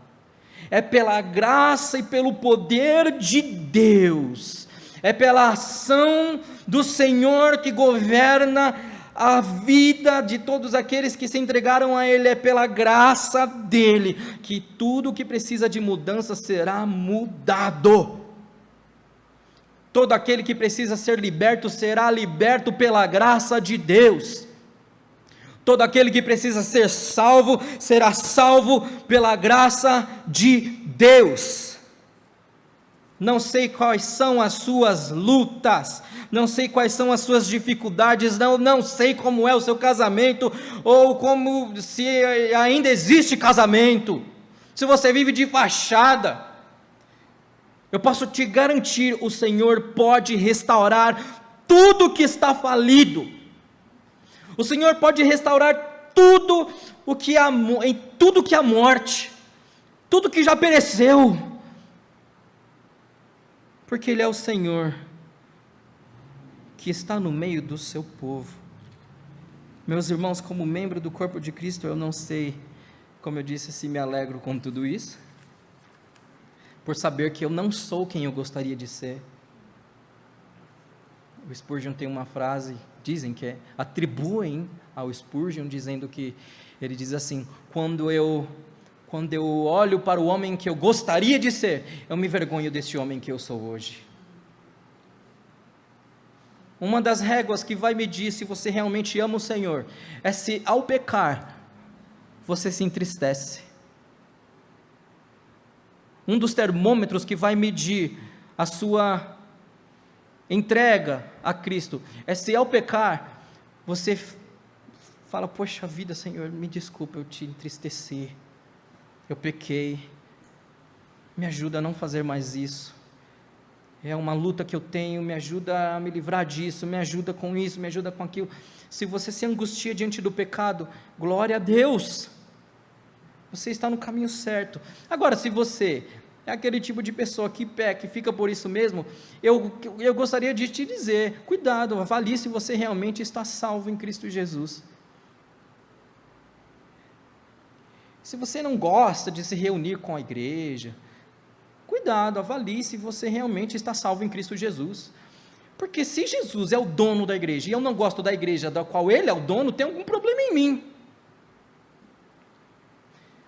É pela graça e pelo poder de Deus, é pela ação do Senhor que governa a vida de todos aqueles que se entregaram a Ele, é pela graça dEle, que tudo que precisa de mudança será mudado. Todo aquele que precisa ser liberto, será liberto pela graça de Deus. Todo aquele que precisa ser salvo, será salvo pela graça de Deus. Não sei quais são as suas lutas, não sei quais são as suas dificuldades, não sei como é o seu casamento, ou como se ainda existe casamento, se você vive de fachada. Eu posso te garantir, o Senhor pode restaurar tudo que está falido. O Senhor pode restaurar tudo em tudo que há morte, tudo que já pereceu, porque Ele é o Senhor que está no meio do seu povo. Meus irmãos, como membro do corpo de Cristo, eu não sei, como eu disse, se me alegro com tudo isso, por saber que eu não sou quem eu gostaria de ser. O Spurgeon tem uma frase, dizem que atribuem ao Spurgeon, dizendo que, ele diz assim: quando eu olho para o homem que eu gostaria de ser, eu me envergonho desse homem que eu sou hoje. Uma das réguas que vai medir se você realmente ama o Senhor, é se ao pecar, você se entristece. Um dos termômetros que vai medir a sua entrega a Cristo, é se ao pecar, você fala: poxa vida, Senhor, me desculpa, eu te entristeci, eu pequei, me ajuda a não fazer mais isso, é uma luta que eu tenho, me ajuda a me livrar disso, me ajuda com isso, me ajuda com aquilo. Se você se angustia diante do pecado, glória a Deus, você está no caminho certo. Agora, se você é aquele tipo de pessoa que peca e fica por isso mesmo, eu gostaria de te dizer: cuidado, avalie se você realmente está salvo em Cristo Jesus. Se você não gosta de se reunir com a igreja, cuidado, avalie se você realmente está salvo em Cristo Jesus. Porque se Jesus é o dono da igreja, e eu não gosto da igreja da qual Ele é o dono, tem algum problema em mim.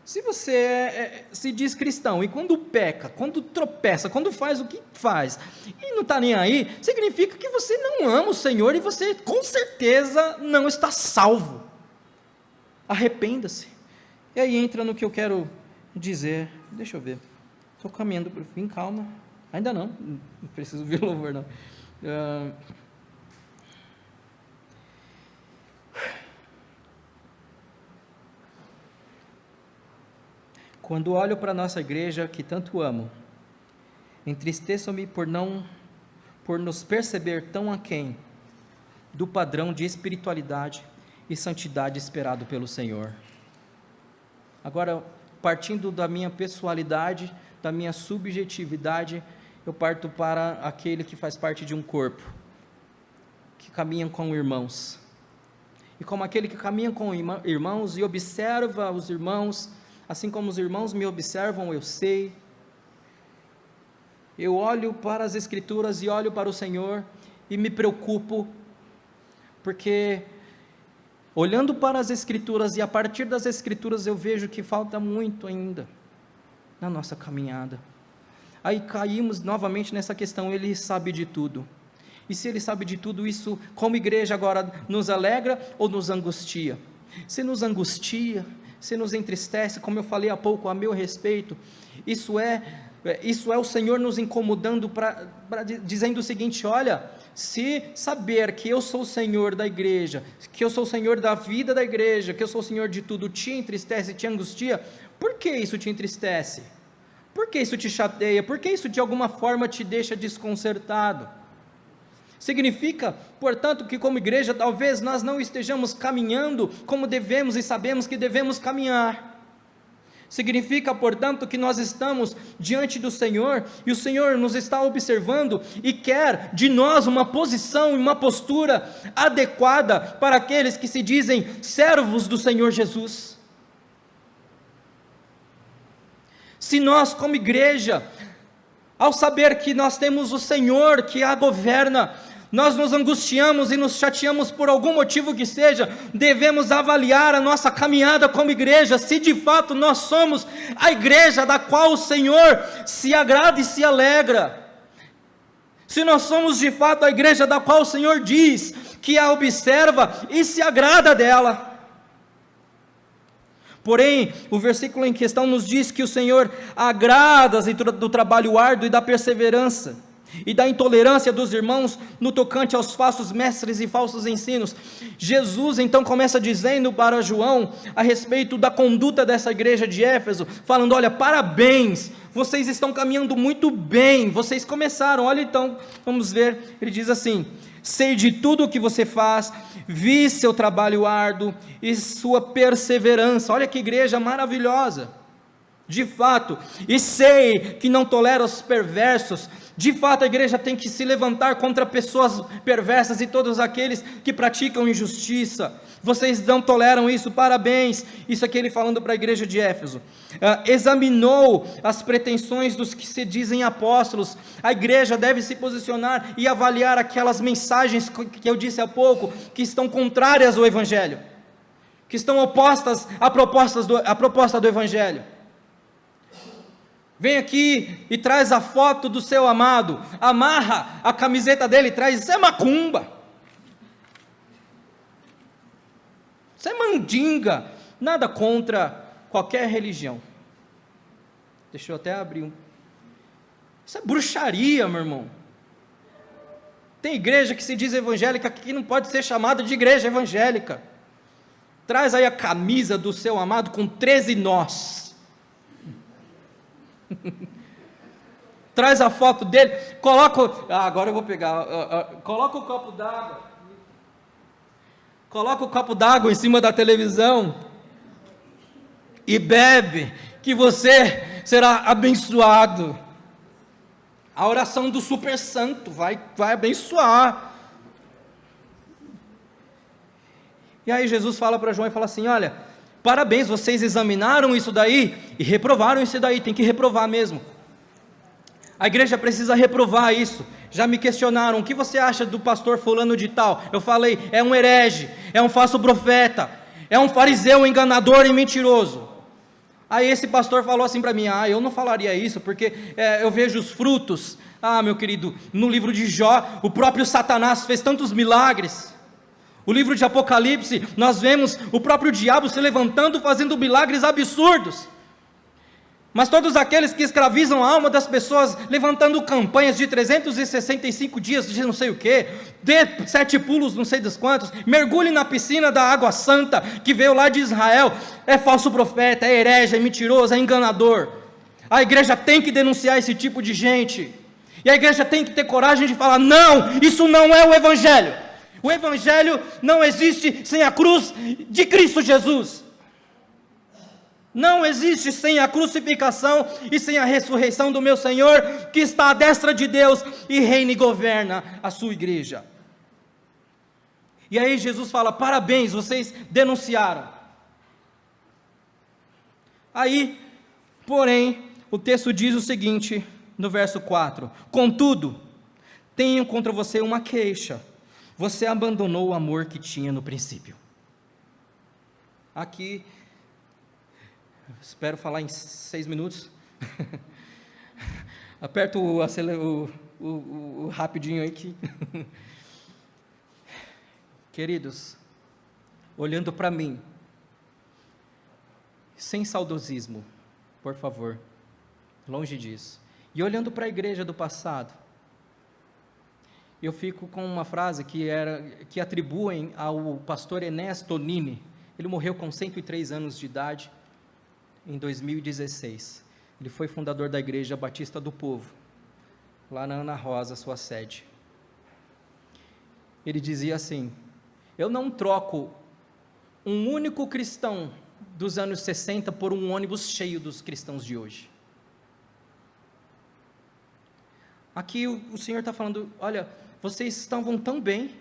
Se você se diz cristão, e quando peca, quando tropeça, quando faz o que faz, e não está nem aí, significa que você não ama o Senhor, e você com certeza não está salvo. Arrependa-se. E aí entra no que eu quero dizer. Deixa eu ver, estou caminhando para o fim, calma, ainda não preciso ver o louvor não. Quando olho para a nossa igreja, que tanto amo, entristeço-me por nos perceber tão aquém do padrão de espiritualidade e santidade esperado pelo Senhor. Agora, partindo da minha pessoalidade, da minha subjetividade, eu parto para aquele que faz parte de um corpo, que caminha com irmãos, e como aquele que caminha com irmãos e observa os irmãos, assim como os irmãos me observam, eu olho para as Escrituras e olho para o Senhor e me preocupo, porque olhando para as Escrituras e a partir das Escrituras eu vejo que falta muito ainda na nossa caminhada. Aí caímos novamente nessa questão: Ele sabe de tudo, e se Ele sabe de tudo, isso como igreja agora nos alegra ou nos angustia? Se nos angustia, se nos entristece, como eu falei há pouco a meu respeito, isso é Isso é o Senhor nos incomodando, dizendo o seguinte: olha, se saber que eu sou o Senhor da igreja, que eu sou o Senhor da vida da igreja, que eu sou o Senhor de tudo, te entristece, te angustia, por que isso te entristece? Por que isso te chateia? Por que isso de alguma forma te deixa desconcertado? Significa, portanto, que como igreja talvez nós não estejamos caminhando como devemos e sabemos que devemos caminhar. Significa, portanto, que nós estamos diante do Senhor e o Senhor nos está observando e quer de nós uma posição e uma postura adequada para aqueles que se dizem servos do Senhor Jesus. Se nós, como igreja, ao saber que nós temos o Senhor que a governa, nós nos angustiamos e nos chateamos por algum motivo que seja, devemos avaliar a nossa caminhada como igreja, se de fato nós somos a igreja da qual o Senhor se agrada e se alegra, se nós somos de fato a igreja da qual o Senhor diz que a observa e se agrada dela. Porém, o versículo em questão nos diz que o Senhor agrada-se do trabalho árduo e da perseverança, e da intolerância dos irmãos no tocante aos falsos mestres e falsos ensinos. Jesus então começa dizendo para João a respeito da conduta dessa igreja de Éfeso, falando: olha, parabéns, vocês estão caminhando muito bem, vocês começaram, olha então, vamos ver, ele diz assim: sei de tudo o que você faz, vi seu trabalho árduo e sua perseverança. Olha que igreja maravilhosa, de fato, e sei que não tolera os perversos. De fato, a igreja tem que se levantar contra pessoas perversas e todos aqueles que praticam injustiça. Vocês não toleram isso, parabéns. Isso aqui ele falando para a igreja de Éfeso. Examinou as pretensões dos que se dizem apóstolos. A igreja deve se posicionar e avaliar aquelas mensagens que eu disse há pouco, que estão contrárias ao evangelho, que estão opostas à proposta do evangelho. Vem aqui e traz a foto do seu amado, amarra a camiseta dele e traz: isso é macumba, isso é mandinga. Nada contra qualquer religião, deixa eu até abrir isso é bruxaria, meu irmão. Tem igreja que se diz evangélica que não pode ser chamada de igreja evangélica. Traz aí a camisa do seu amado com 13 nós. Traz a foto dele, coloca, agora eu vou pegar, coloca o copo d'água, coloca o copo d'água em cima da televisão e bebe, que você será abençoado. A oração do super santo vai abençoar. E aí Jesus fala para João e fala assim: olha, parabéns, vocês examinaram isso daí e reprovaram isso daí, tem que reprovar mesmo. A igreja precisa reprovar isso. Já me questionaram: o que você acha do pastor fulano de tal? Eu falei: é um herege, é um falso profeta, é um fariseu enganador e mentiroso. Aí esse pastor falou assim para mim: eu não falaria isso, porque eu vejo os frutos. Meu querido, no livro de Jó, o próprio Satanás fez tantos milagres. O livro de Apocalipse, nós vemos o próprio diabo se levantando, fazendo milagres absurdos. Mas todos aqueles que escravizam a alma das pessoas, levantando campanhas de 365 dias de não sei o que, dê 7 pulos não sei dos quantos, mergulhe na piscina da água santa, que veio lá de Israel, é falso profeta, é herege, é mentiroso, é enganador. A igreja tem que denunciar esse tipo de gente, e a igreja tem que ter coragem de falar: não, isso não é o evangelho. O evangelho não existe sem a cruz de Cristo Jesus. Não existe sem a crucificação e sem a ressurreição do meu Senhor, que está à destra de Deus e reina e governa a sua igreja. E aí Jesus fala: parabéns, vocês denunciaram. Aí, porém, o texto diz o seguinte, no verso 4: contudo, tenho contra você uma queixa, você abandonou o amor que tinha no princípio. Aqui, espero falar em 6 minutos. Aperto o rapidinho aí que... Queridos, olhando para mim, sem saudosismo, por favor, longe disso. E olhando para a igreja do passado, eu fico com uma frase que atribuem ao pastor Enéas Tonini. Ele morreu com 103 anos de idade em 2016. Ele foi fundador da Igreja Batista do Povo, lá na Ana Rosa, sua sede. Ele dizia assim: eu não troco um único cristão dos anos 60 por um ônibus cheio dos cristãos de hoje. Aqui o Senhor está falando: olha, vocês estavam tão bem,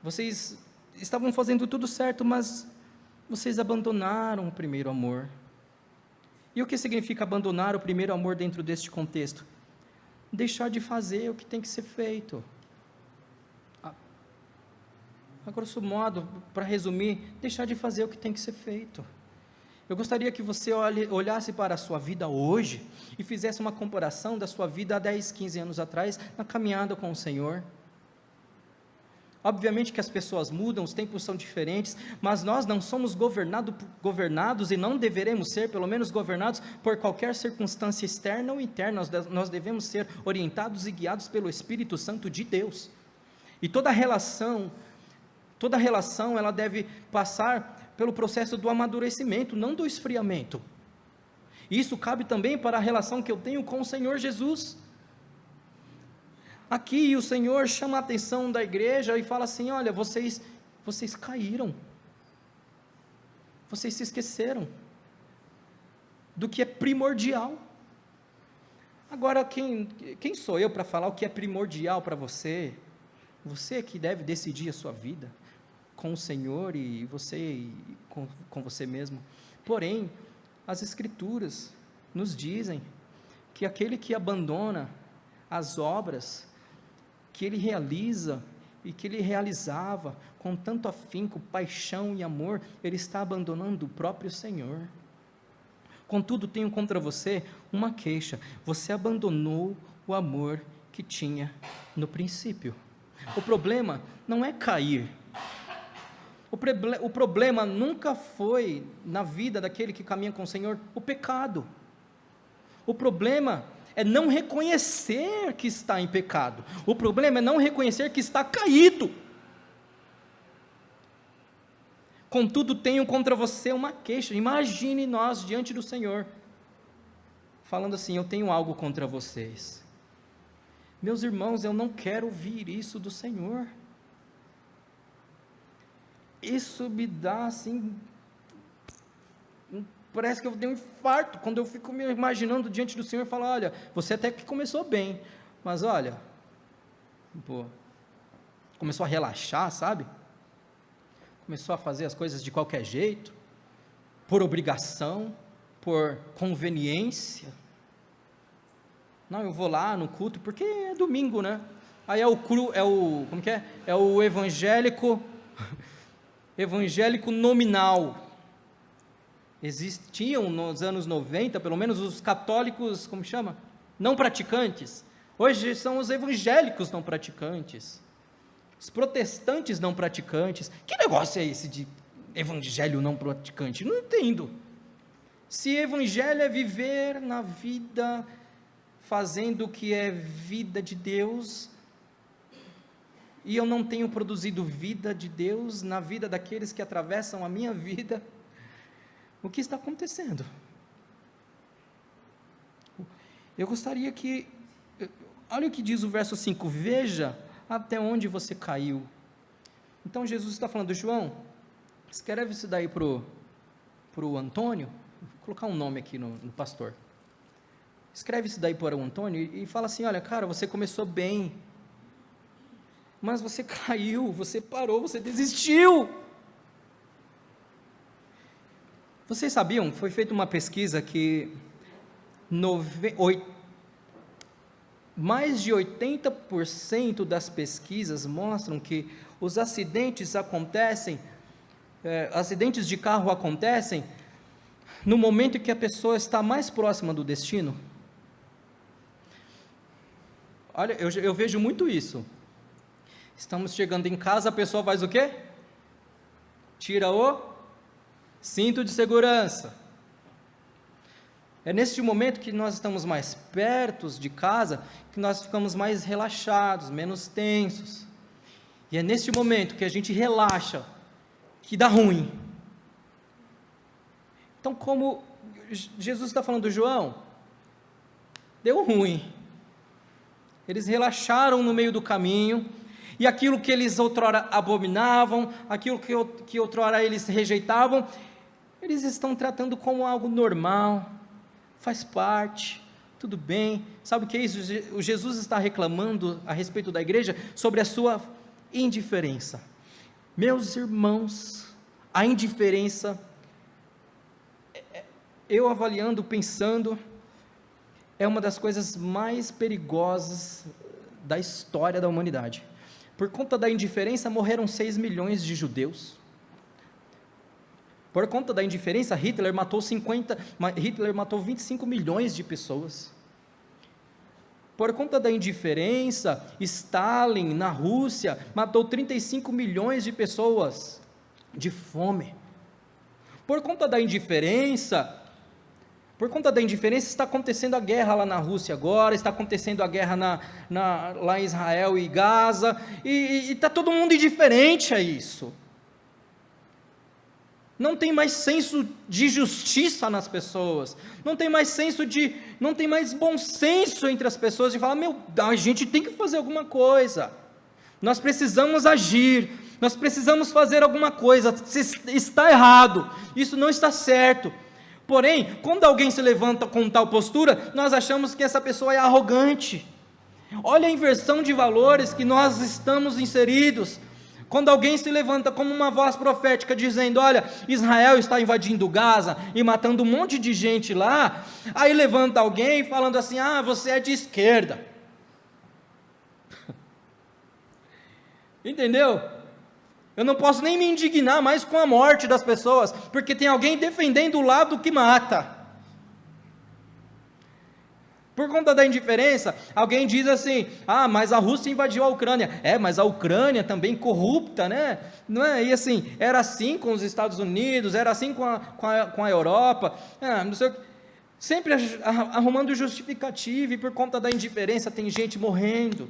vocês estavam fazendo tudo certo, mas vocês abandonaram o primeiro amor. E o que significa abandonar o primeiro amor dentro deste contexto? Deixar de fazer o que tem que ser feito. A grosso modo, para resumir, deixar de fazer o que tem que ser feito. Eu gostaria que você olhasse para a sua vida hoje e fizesse uma comparação da sua vida há 10, 15 anos atrás, na caminhada com o Senhor. Obviamente que as pessoas mudam, os tempos são diferentes, mas nós não somos governados e não deveremos ser, pelo menos governados, por qualquer circunstância externa ou interna. Nós devemos ser orientados e guiados pelo Espírito Santo de Deus. E toda relação ela deve passar pelo processo do amadurecimento, não do esfriamento. Isso cabe também para a relação que eu tenho com o Senhor Jesus. Aqui o Senhor chama a atenção da igreja e fala assim: olha, vocês caíram, vocês se esqueceram do que é primordial. Agora, quem sou eu para falar o que é primordial para você? Você que deve decidir a sua vida com o Senhor e com você mesmo. Porém, as Escrituras nos dizem que aquele que abandona as obras que ele realiza e que ele realizava com tanto afinco, paixão e amor, ele está abandonando o próprio Senhor. Contudo, tenho contra você uma queixa: você abandonou o amor que tinha no princípio. O problema não é cair. O problema nunca foi, na vida daquele que caminha com o Senhor, o pecado. O problema é não reconhecer que está em pecado. O problema é não reconhecer que está caído. Contudo, tenho contra você uma queixa. Imagine nós diante do Senhor, falando assim: eu tenho algo contra vocês. Meus irmãos, eu não quero ouvir isso do Senhor. Isso me dá assim, parece que eu tenho um infarto, quando eu fico me imaginando diante do Senhor e falo: olha, você até que começou bem, mas olha, começou a relaxar, sabe? Começou a fazer as coisas de qualquer jeito, por obrigação, por conveniência. Não, eu vou lá no culto, porque é domingo, né? Aí é o evangélico nominal. Existiam nos anos 90, pelo menos os católicos, não praticantes. Hoje são os evangélicos não praticantes, os protestantes não praticantes. Que negócio é esse de evangelho não praticante? Não entendo. Se evangelho é viver na vida, fazendo o que é vida de Deus, e eu não tenho produzido vida de Deus na vida daqueles que atravessam a minha vida, o que está acontecendo? Eu gostaria que, olha o que diz o verso 5, veja até onde você caiu. Então Jesus está falando: João, escreve isso daí para o Antônio, vou colocar um nome aqui no pastor, escreve isso daí para o Antônio e fala assim: olha, cara, você começou bem, mas você caiu, você parou, você desistiu. Vocês sabiam, foi feita uma pesquisa que mais de 80% das pesquisas mostram que os acidentes de carro acontecem no momento em que a pessoa está mais próxima do destino. Olha, eu vejo muito isso. Estamos chegando em casa, a pessoa faz o quê? Tira o cinto de segurança. É neste momento que nós estamos mais perto de casa, que nós ficamos mais relaxados, menos tensos. E é neste momento que a gente relaxa, que dá ruim. Então, como Jesus está falando do João, deu ruim. Eles relaxaram no meio do caminho, e aquilo que eles outrora abominavam, aquilo que outrora eles rejeitavam, eles estão tratando como algo normal, faz parte, tudo bem. Sabe o que é isso? O Jesus está reclamando a respeito da igreja sobre a sua indiferença. Meus irmãos, a indiferença, eu avaliando, pensando, é uma das coisas mais perigosas da história da humanidade. Por conta da indiferença morreram 6 milhões de judeus. Por conta da indiferença, Hitler matou 25 milhões de pessoas. Por conta da indiferença, Stalin, na Rússia, matou 35 milhões de pessoas de fome. Por conta da indiferença, está acontecendo a guerra lá na Rússia agora, está acontecendo a guerra lá em Israel e Gaza, e está todo mundo indiferente a isso. Não tem mais senso de justiça nas pessoas, não tem mais bom senso entre as pessoas de falar, a gente tem que fazer alguma coisa, nós precisamos agir, nós precisamos fazer alguma coisa, está errado, isso não está certo. Porém, quando alguém se levanta com tal postura, nós achamos que essa pessoa é arrogante. Olha a inversão de valores que nós estamos inseridos. Quando alguém se levanta como uma voz profética dizendo, olha, Israel está invadindo Gaza e matando um monte de gente lá, aí levanta alguém falando assim, você é de esquerda. Entendeu? Eu não posso nem me indignar mais com a morte das pessoas, porque tem alguém defendendo o lado que mata. Por conta da indiferença, alguém diz assim, mas a Rússia invadiu a Ucrânia. Mas a Ucrânia também corrupta, né? Não é? E assim, era assim com os Estados Unidos, era assim com a Europa, não sei o que. Sempre arrumando justificativa, e por conta da indiferença tem gente morrendo.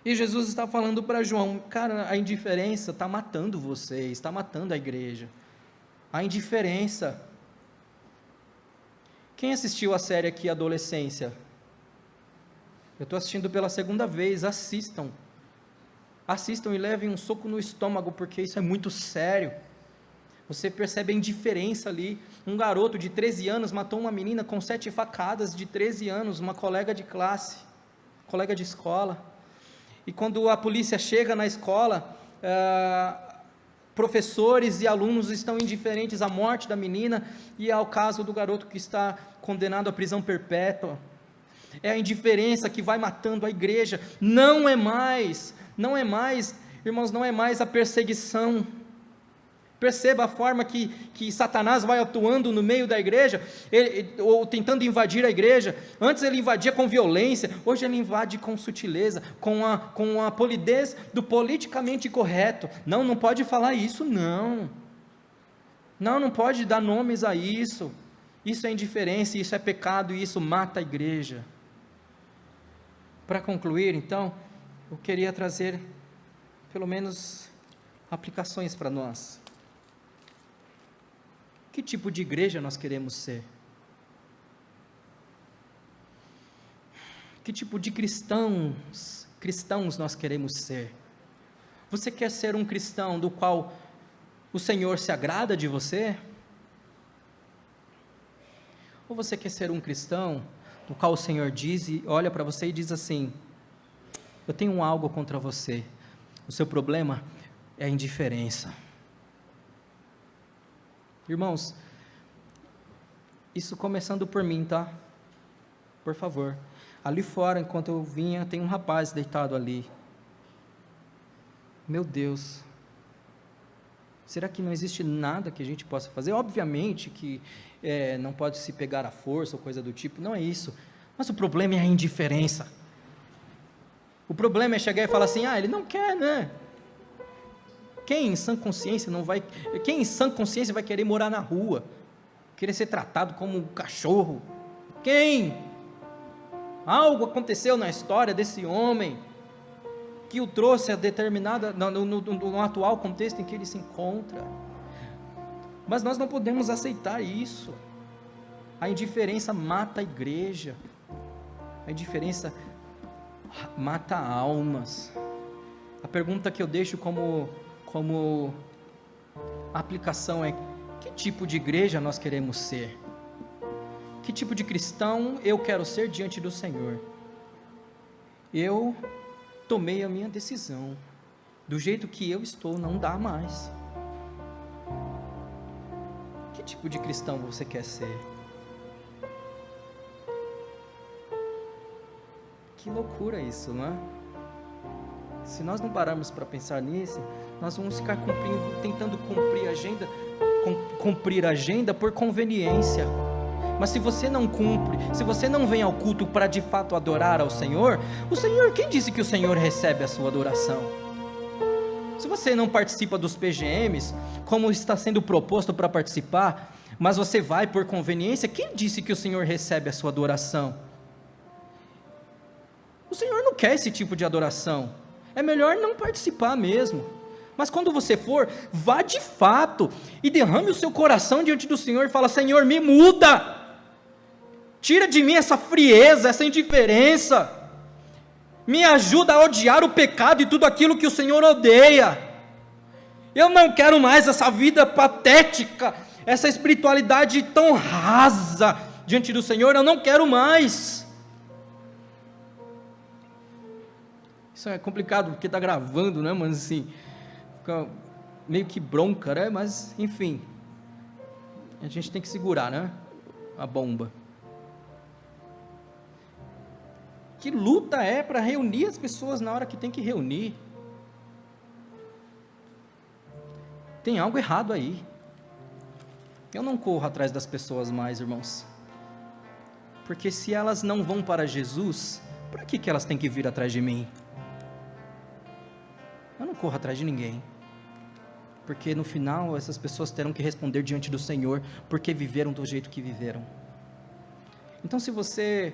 E Jesus está falando para João, cara, a indiferença está matando vocês, está matando a igreja. A indiferença. Quem assistiu a série aqui, Adolescência? Eu estou assistindo pela segunda vez, assistam e levem um soco no estômago, porque isso é muito sério. Você percebe a indiferença ali, um garoto de 13 anos matou uma menina com 7 facadas de 13 anos, uma colega de classe, colega de escola, e quando a polícia chega na escola, professores e alunos estão indiferentes à morte da menina e ao caso do garoto que está condenado à prisão perpétua. É a indiferença que vai matando a igreja. Não é mais, irmãos, não é mais a perseguição. Perceba a forma que Satanás vai atuando no meio da igreja, ou tentando invadir a igreja. Antes ele invadia com violência, hoje ele invade com sutileza, com a polidez do politicamente correto. Não pode falar isso, não pode dar nomes a isso. Isso é indiferença, isso é pecado, e isso mata a igreja. Para concluir, então, eu queria trazer pelo menos aplicações para nós. Que tipo de igreja nós queremos ser? Que tipo de cristãos nós queremos ser? Você quer ser um cristão do qual o Senhor se agrada de você? Ou você quer ser um cristão do qual o Senhor olha para você e diz assim, eu tenho algo contra você, o seu problema é a indiferença. Irmãos, isso começando por mim, tá? Por favor. Ali fora, enquanto eu vinha, tem um rapaz deitado ali. Meu Deus. Será que não existe nada que a gente possa fazer? Obviamente que não pode se pegar à força ou coisa do tipo, não é isso. Mas o problema é a indiferença. O problema é chegar e falar assim, ele não quer, né? Quem em sã consciência vai querer morar na rua? querer ser tratado como um cachorro. Quem? Algo aconteceu na história desse homem que o trouxe a determinada, no atual contexto em que ele se encontra. Mas nós não podemos aceitar isso. A indiferença mata a igreja. A indiferença mata almas. A pergunta que eu deixo como aplicação é: que tipo de igreja nós queremos ser? Que tipo de cristão eu quero ser diante do Senhor? Eu tomei a minha decisão. Do jeito que eu estou, não dá mais. Que tipo de cristão você quer ser? Que loucura isso, não é? Se nós não pararmos para pensar nisso, nós vamos ficar tentando cumprir a agenda por conveniência. Mas se você não cumpre, se você não vem ao culto para de fato adorar ao Senhor, quem disse que o Senhor recebe a sua adoração? Se você não participa dos PGMs, como está sendo proposto para participar, mas você vai por conveniência, quem disse que o Senhor recebe a sua adoração? O Senhor não quer esse tipo de adoração. É melhor não participar mesmo. Mas quando você for, vá de fato e derrame o seu coração diante do Senhor e fala: Senhor, me muda. Tira de mim essa frieza, essa indiferença. Me ajuda a odiar o pecado e tudo aquilo que o Senhor odeia. Eu não quero mais essa vida patética, essa espiritualidade tão rasa diante do Senhor. Eu não quero mais. Isso é complicado porque está gravando, né? Mas assim, fica meio que bronca, né? Mas enfim, a gente tem que segurar, né? A bomba. Que luta é para reunir as pessoas na hora que tem que reunir? Tem algo errado aí. Eu não corro atrás das pessoas mais, irmãos. Porque se elas não vão para Jesus, para que elas têm que vir atrás de mim? Eu não corro atrás de ninguém. Porque no final essas pessoas terão que responder diante do Senhor, porque viveram do jeito que viveram. Então, se você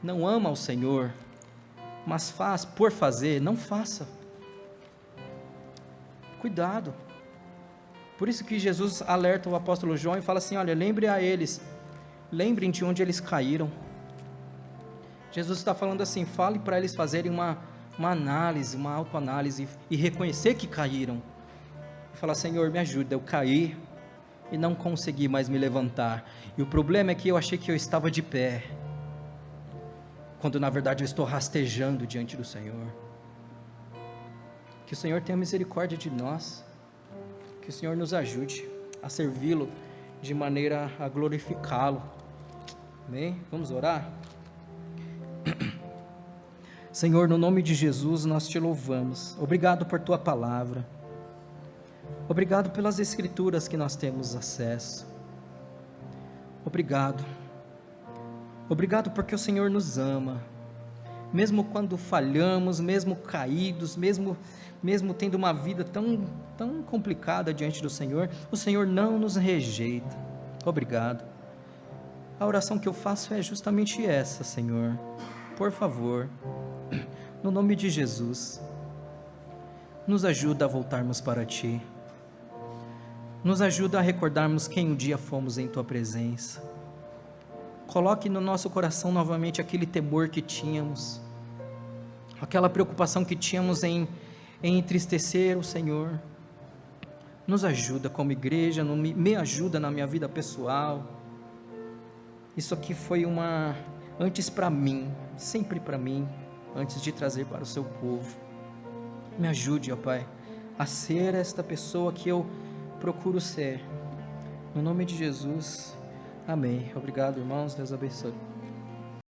não ama o Senhor, mas faz por fazer, não faça. Cuidado. Por isso que Jesus alerta o apóstolo João e fala assim: olha, lembrem de onde eles caíram. Jesus está falando assim: fale para eles fazerem uma análise, uma autoanálise e reconhecer que caíram. E falar: Senhor, me ajuda, eu caí e não consegui mais me levantar. E o problema é que eu achei que eu estava de pé, quando na verdade eu estou rastejando diante do Senhor. Que o Senhor tenha misericórdia de nós, que o Senhor nos ajude a servi-lo de maneira a glorificá-lo. Amém? Vamos orar? Senhor, no nome de Jesus nós te louvamos. Obrigado por tua palavra. Obrigado pelas escrituras que nós temos acesso. Obrigado. Obrigado porque o Senhor nos ama, mesmo quando falhamos, mesmo caídos, mesmo tendo uma vida tão complicada diante do Senhor, o Senhor não nos rejeita. Obrigado. A oração que eu faço é justamente essa, Senhor. Por favor, no nome de Jesus, nos ajuda a voltarmos para Ti, nos ajuda a recordarmos quem um dia fomos em Tua presença. Coloque no nosso coração novamente aquele temor que tínhamos, aquela preocupação que tínhamos em entristecer o Senhor. Nos ajuda como igreja, me ajuda na minha vida pessoal. Isso aqui foi antes para mim, sempre para mim, antes de trazer para o seu povo. Me ajude, ó Pai, a ser esta pessoa que eu procuro ser. No nome de Jesus. Amém. Obrigado, irmãos. Deus abençoe.